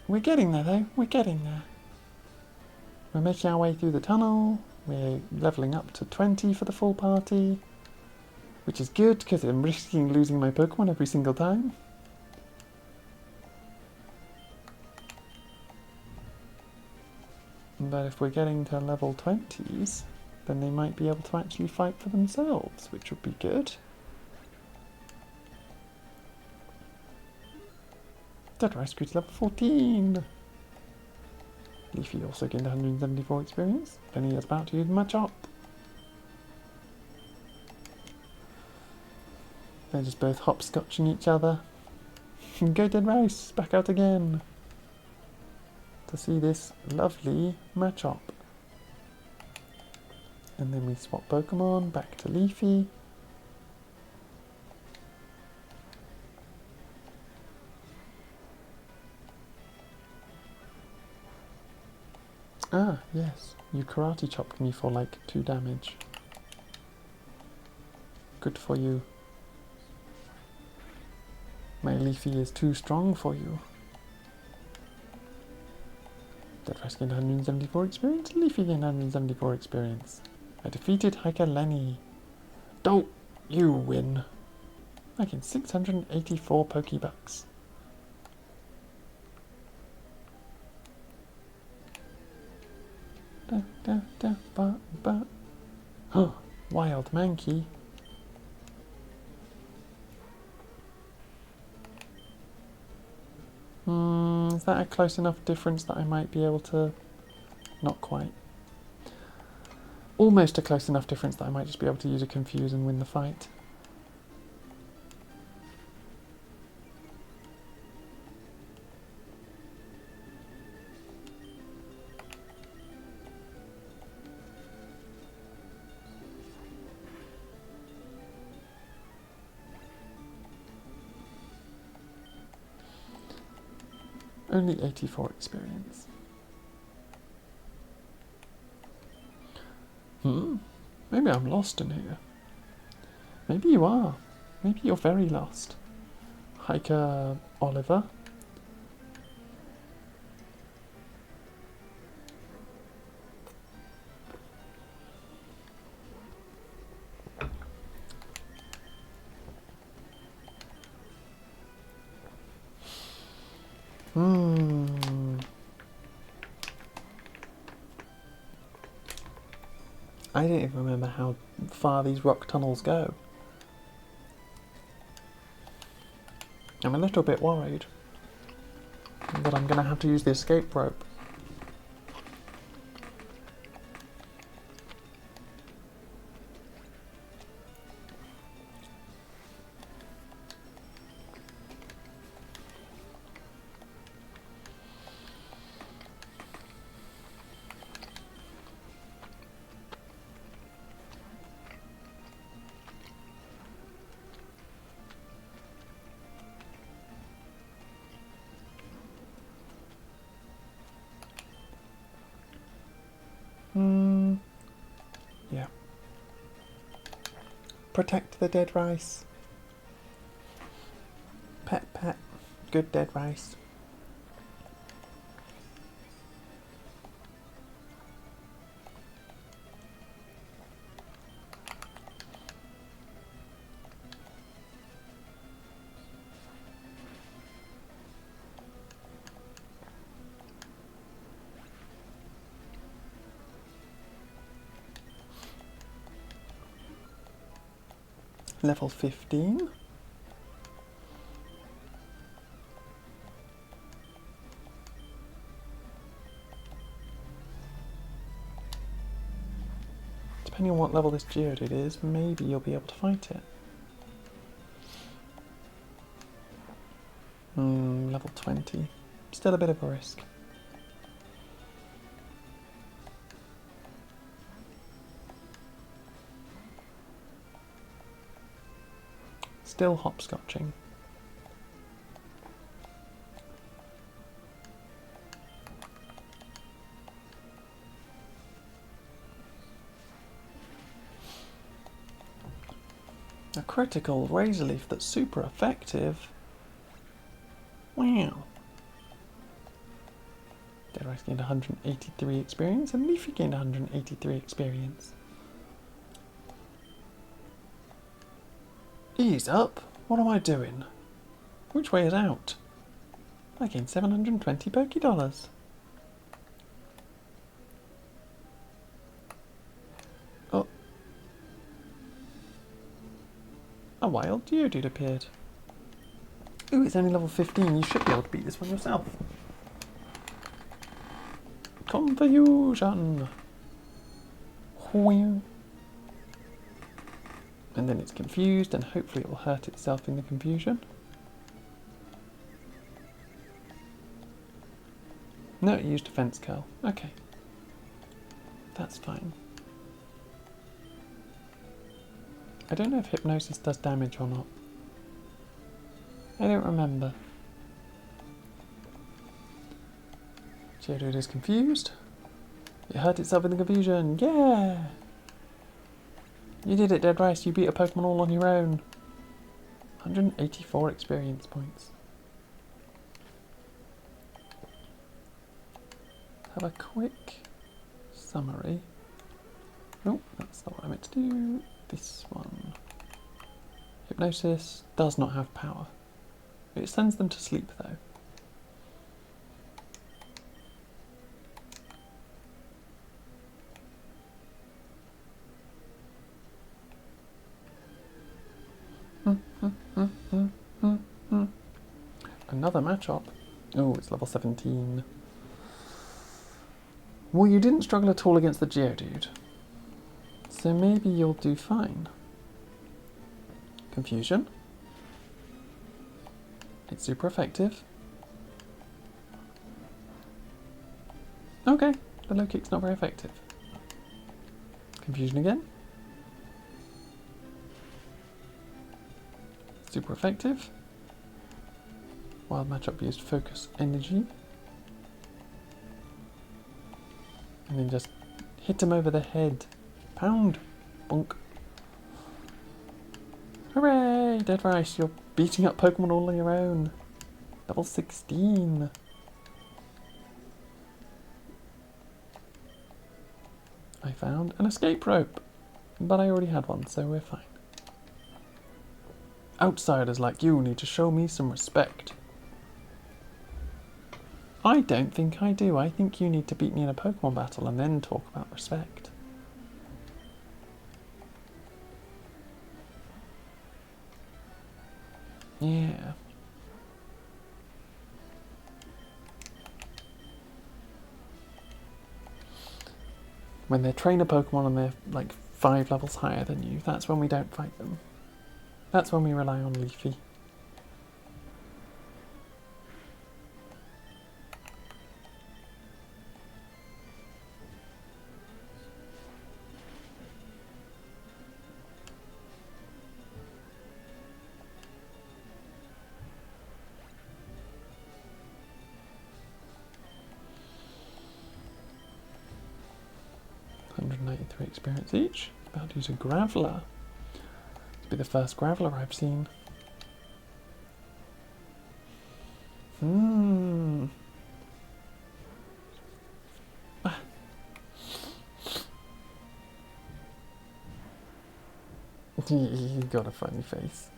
We're getting there though, we're getting there. We're making our way through the tunnel. We're levelling up to 20 for the full party. Which is good, because I'm risking losing my Pokemon every single time. But if we're getting to level 20s, then they might be able to actually fight for themselves, which would be good. Dead Rice grew to level 14! Leafy also gained 174 experience. Then he is about to use Machop. They're just both hopscotching each other. Go Dead Rice! Back out again! To see this lovely Machop. And then we swap Pokemon back to Leafy. Ah, yes. You karate chopped me for like 2 damage. Good for you. My Leafy is too strong for you. Dead Rice gained 174 experience. Leafy gained 174 experience. I defeated Hikaleni. Don't you win. I gained 684 Pokebucks. Da, da, da, ba, ba. Oh, Wild Mankey. Is that a close enough difference that I might be able to... Not quite. Almost a close enough difference that I might just be able to use a Confuse and win the fight. Only 84 experience. Maybe I'm lost in here. Maybe you are. Maybe you're very lost. Hiker Oliver. I don't even remember how far these rock tunnels go. I'm a little bit worried that I'm going to have to use the escape rope. Yeah. Protect the dead rice. Pet, pet. Good dead rice. Level 15. Depending on what level this Geodude is, maybe you'll be able to fight it. Level 20. Still a bit of a risk. Still hopscotching. A critical Razor Leaf that's super effective. Wow. Dead Rice gained 183 experience and Leafy gained 183 experience. Ease up. What am I doing? Which way is out? I gained 720 Pokédollars. Oh. A wild Geodude appeared. Ooh, it's only level 15. You should be able to beat this one yourself. Confusion. And then it's confused and hopefully it will hurt itself in the confusion. No, it used Defense Curl. Okay. That's fine. I don't know if Hypnosis does damage or not. I don't remember. Geodude is confused. It hurt itself in the confusion. Yeah! You did it, Dead Rice. You beat a Pokemon all on your own. 184 experience points. Have a quick summary. Oh, that's not what I meant to do. This one. Hypnosis does not have power. It sends them to sleep though. Another matchup. Oh, it's level 17. Well, you didn't struggle at all against the Geodude. So maybe you'll do fine. Confusion. It's super effective. Okay, the low kick's not very effective. Confusion again. Super effective. Wild matchup used focus energy. And then just hit him over the head. Pound. Bonk. Hooray! Dead Rice, you're beating up Pokemon all on your own. Level 16. I found an escape rope. But I already had one, so we're fine. Outsiders like you need to show me some respect. I don't think I do. I think you need to beat me in a Pokemon battle and then talk about respect. Yeah. When they train a Pokemon and they're like 5 levels higher than you, that's when we don't fight them. That's when we rely on Leafy. 293 experience each. About to use a Graveler. This will be the first Graveler I've seen. You got a funny face.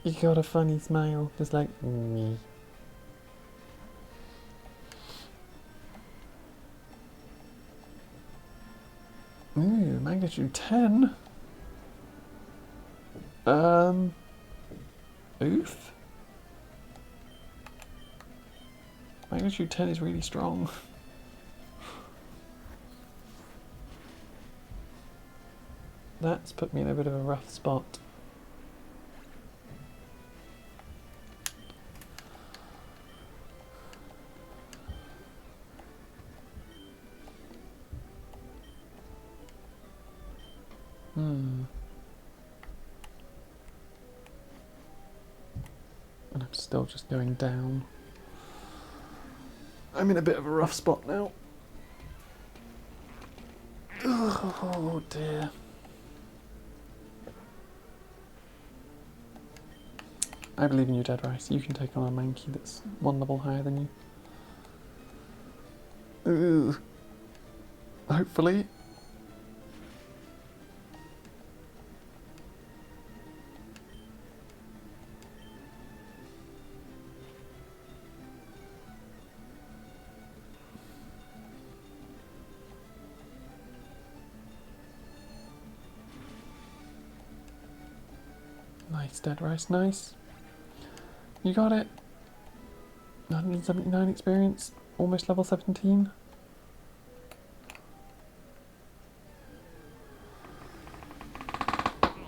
You got a funny smile, just like me. Ooh, magnitude 10. Oof. Magnitude 10 is really strong. That's put me in a bit of a rough spot. And I'm still just going down. I'm in a bit of a rough spot now. Oh dear. I believe in you, Dead Rice. You can take on a Mankey that's one level higher than you. Ooh. Hopefully. Nice, Dead Rice, nice. You got it. 179 experience, almost level 17.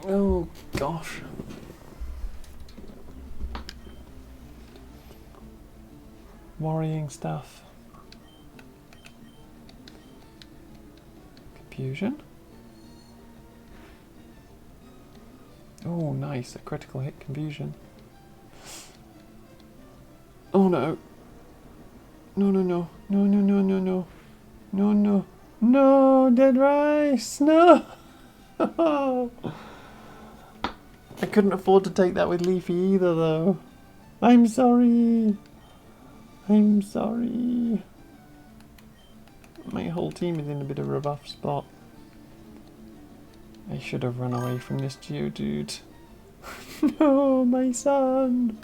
Oh gosh. Worrying stuff. Confusion. Oh, nice, a critical hit confusion. Oh no. No, no, no. No, no, no, no, no. No, no. No, Dead Rice! No! I couldn't afford to take that with Leafy either, though. I'm sorry. I'm sorry. My whole team is in a bit of a rough spot. I should have run away from this Geodude. No, my son!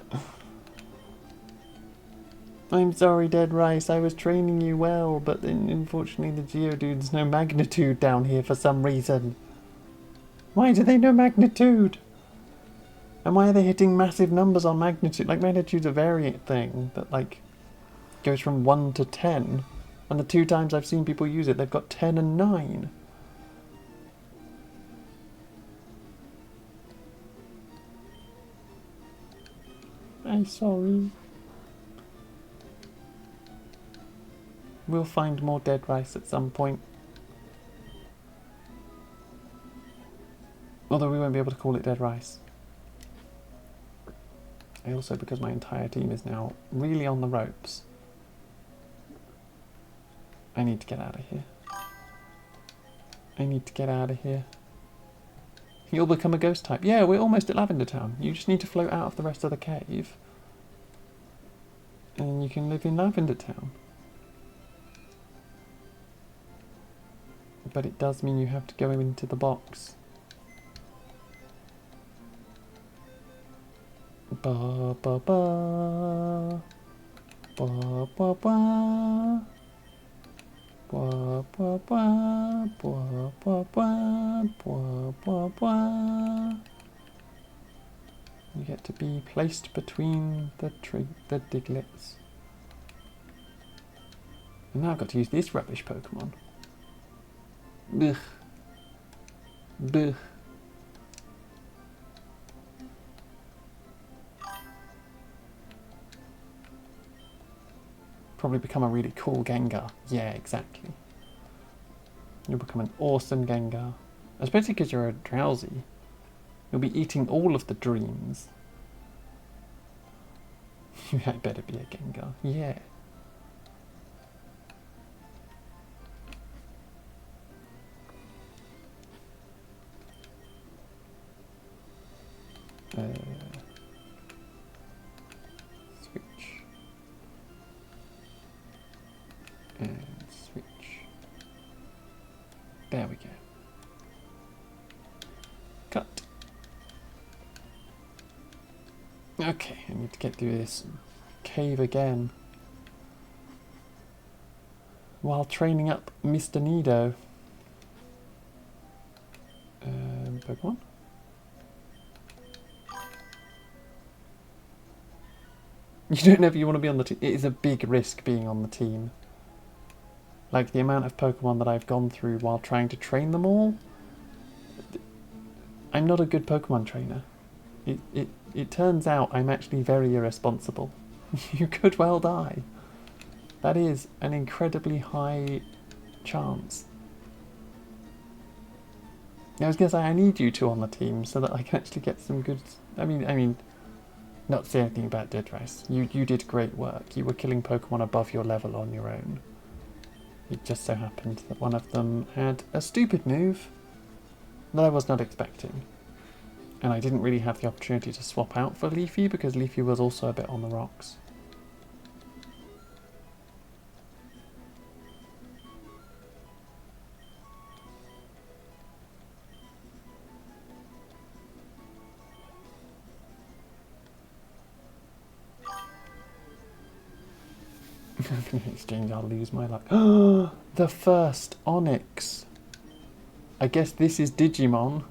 I'm sorry, Dead Rice, I was training you well, but then unfortunately the Geodudes know magnitude down here for some reason. Why do they know magnitude? And why are they hitting massive numbers on magnitude? Like, magnitude's a variant thing that, like, goes from 1 to 10. And the 2 times I've seen people use it, they've got 10 and 9. I'm sorry. We'll find more Dead Rice at some point. Although we won't be able to call it Dead Rice. And also because my entire team is now really on the ropes. I need to get out of here. I need to get out of here. You'll become a ghost type. Yeah, we're almost at Lavender Town. You just need to float out of the rest of the cave. And you can live in Lavender Town. But it does mean you have to go into the box. Ba ba ba. Ba ba ba. Ba ba ba. Ba ba ba. Ba ba ba. You get to be placed between the Diglets. And now I've got to use this rubbish Pokemon. Ugh. Ugh. Probably become a really cool Gengar. Yeah, exactly. You'll become an awesome Gengar. Especially because you're a Drowsy. You'll be eating all of the dreams. You had better be a Gengar. Yeah. Switch. And switch. There we go. Cut. Okay, I need to get through this cave again. While training up Mr. Nido. Pokemon? You don't know if you want to be on the team. It is a big risk being on the team. Like the amount of Pokemon that I've gone through while trying to train them all. I'm not a good Pokemon trainer. It turns out I'm actually very irresponsible. You could well die. That is an incredibly high chance. I was going to say, I need you two on the team so that I can actually get some good... I mean, not to say anything about Dead Rice. You did great work. You were killing Pokemon above your level on your own. It just so happened that one of them had a stupid move that I was not expecting. And I didn't really have the opportunity to swap out for Leafy because Leafy was also a bit on the rocks. In exchange, I'll lose my luck. The first Onyx. I guess this is Digimon.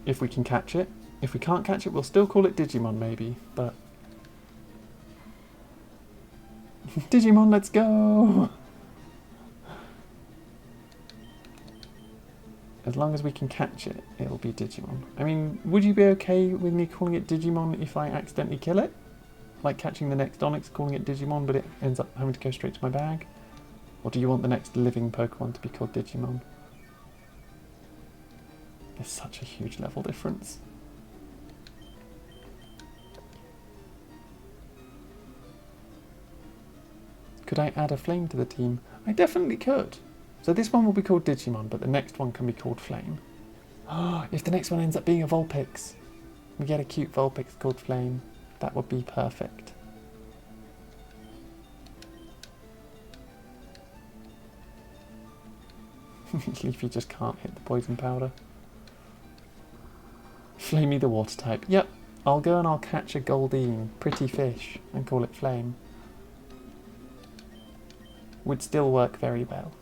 If we can catch it. If we can't catch it, we'll still call it Digimon, maybe. But Digimon, let's go! As long as we can catch it, it'll be Digimon. I mean, would you be okay with me calling it Digimon if I accidentally kill it? Like catching the next Onyx, calling it Digimon, but it ends up having to go straight to my bag? Or do you want the next living Pokemon to be called Digimon? There's such a huge level difference. Could I add a flame to the team? I definitely could. So this one will be called Digimon, but the next one can be called Flame. If the next one ends up being a Vulpix, we get a cute Vulpix called Flame. That would be perfect. Leafy just can't hit the poison powder. Flamey the water type. Yep, I'll go and I'll catch a Goldeen, pretty fish, and call it Flame. Would still work very well.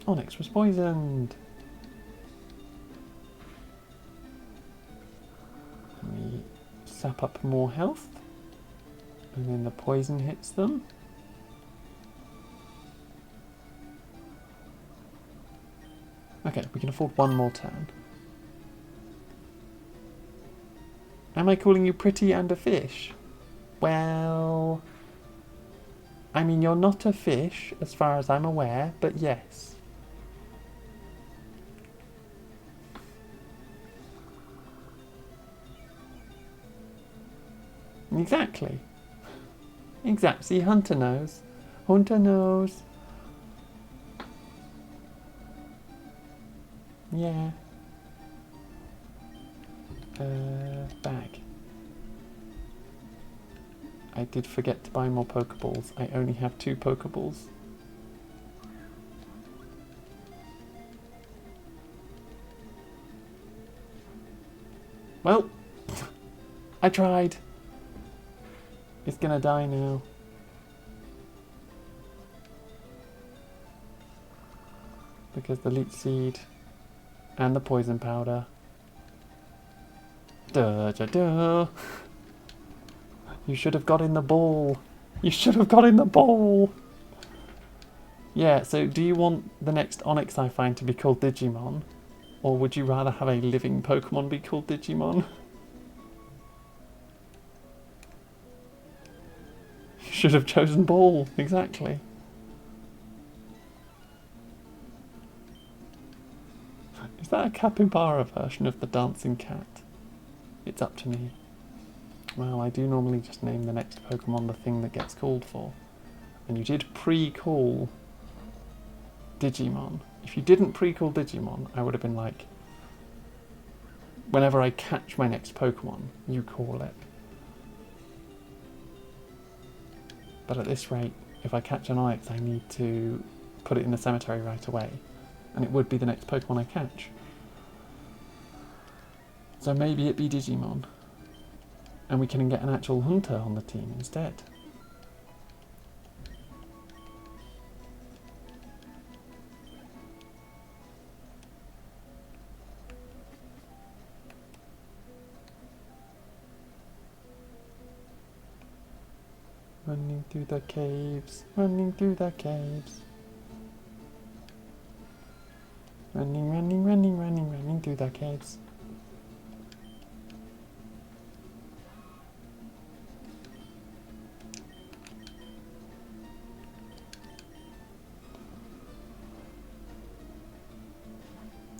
Onyx was poisoned. We sap up more health. And then the poison hits them. Okay, we can afford one more turn. Am I calling you pretty and a fish? Well... I mean, you're not a fish, as far as I'm aware, but yes. Exactly. Exactly. See, Hunter knows. Hunter knows. Yeah. Bag. I did forget to buy more Pokeballs. I only have 2 Pokeballs. Well, I tried. It's gonna die now. Because the leech seed and the poison powder. Duh, duh, duh. You should have got in the ball. You should have got in the ball. Yeah, so do you want the next Onyx I find to be called Digimon? Or would you rather have a living Pokemon be called Digimon? You should have chosen ball, exactly. Is that a capybara version of the dancing cat? It's up to me. Well, I do normally just name the next Pokemon the thing that gets called for. and you did pre-call Digimon, if you didn't pre-call Digimon, I would have been like, whenever I catch my next Pokemon, you call it. But at this rate, if I catch an Onyx, I need to put it in the cemetery right away, and it would be the next Pokemon I catch. So maybe it be Digimon, and we can get an actual hunter on the team instead. Running through the caves, running through the caves. Running, running, running, running, running through the caves.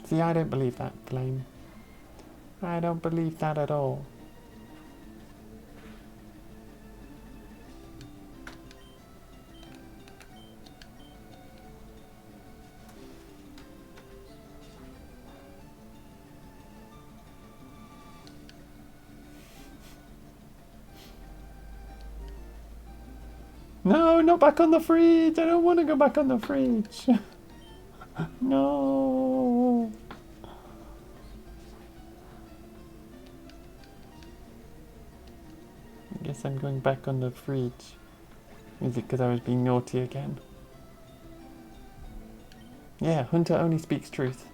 See, I don't believe that, Flame. I don't believe that at all. No, not back on the fridge! I don't want to go back on the fridge! No! I guess I'm going back on the fridge. Is it because I was being naughty again? Yeah, Hunter only speaks truth.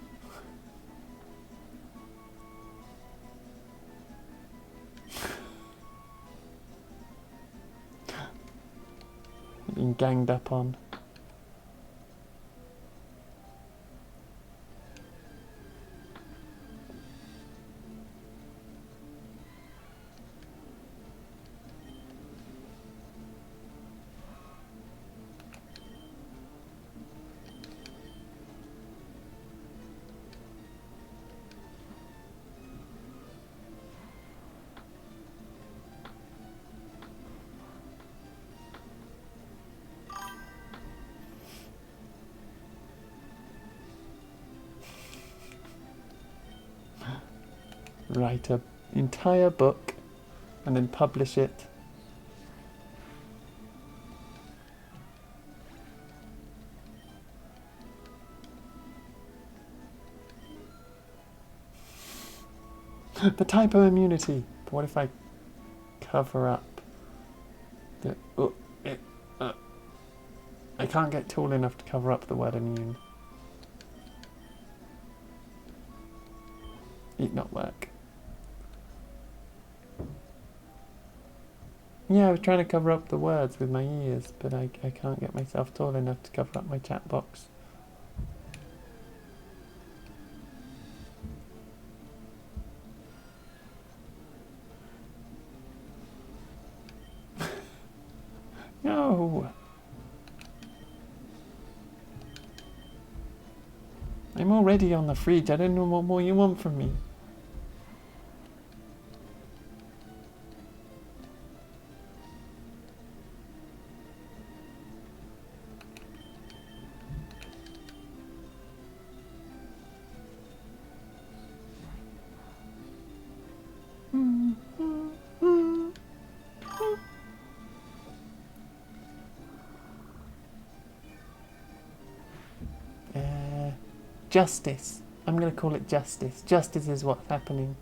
Being ganged up on. Write an entire book and then publish it. The typo immunity. But what if I cover up the... I can't get tall enough to cover up the word immune. It not work. Yeah, I was trying to cover up the words with my ears, but I can't get myself tall enough to cover up my chat box. No! I'm already on the fridge. I don't know what more you want from me. Justice. I'm going to call it justice. Justice is what's happening.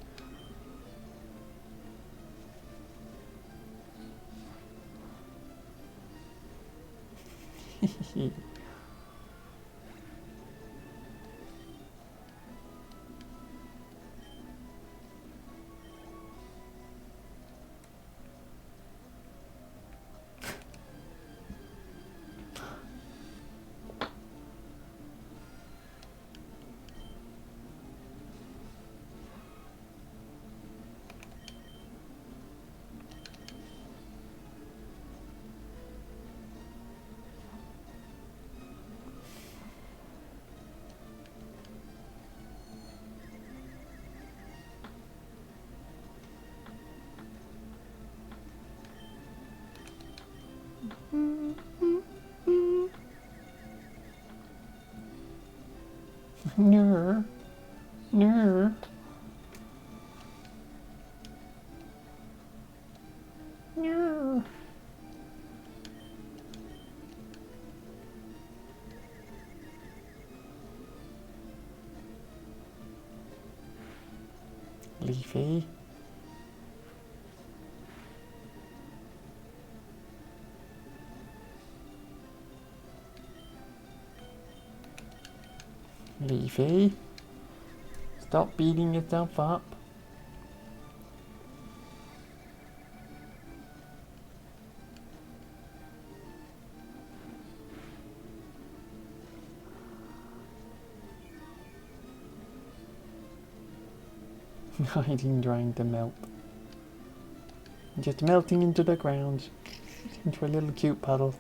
No. No. No. Leafy. Leafy. Stop beating yourself up. Hiding, trying to melt. Just melting into the ground. Into a little cute puddle.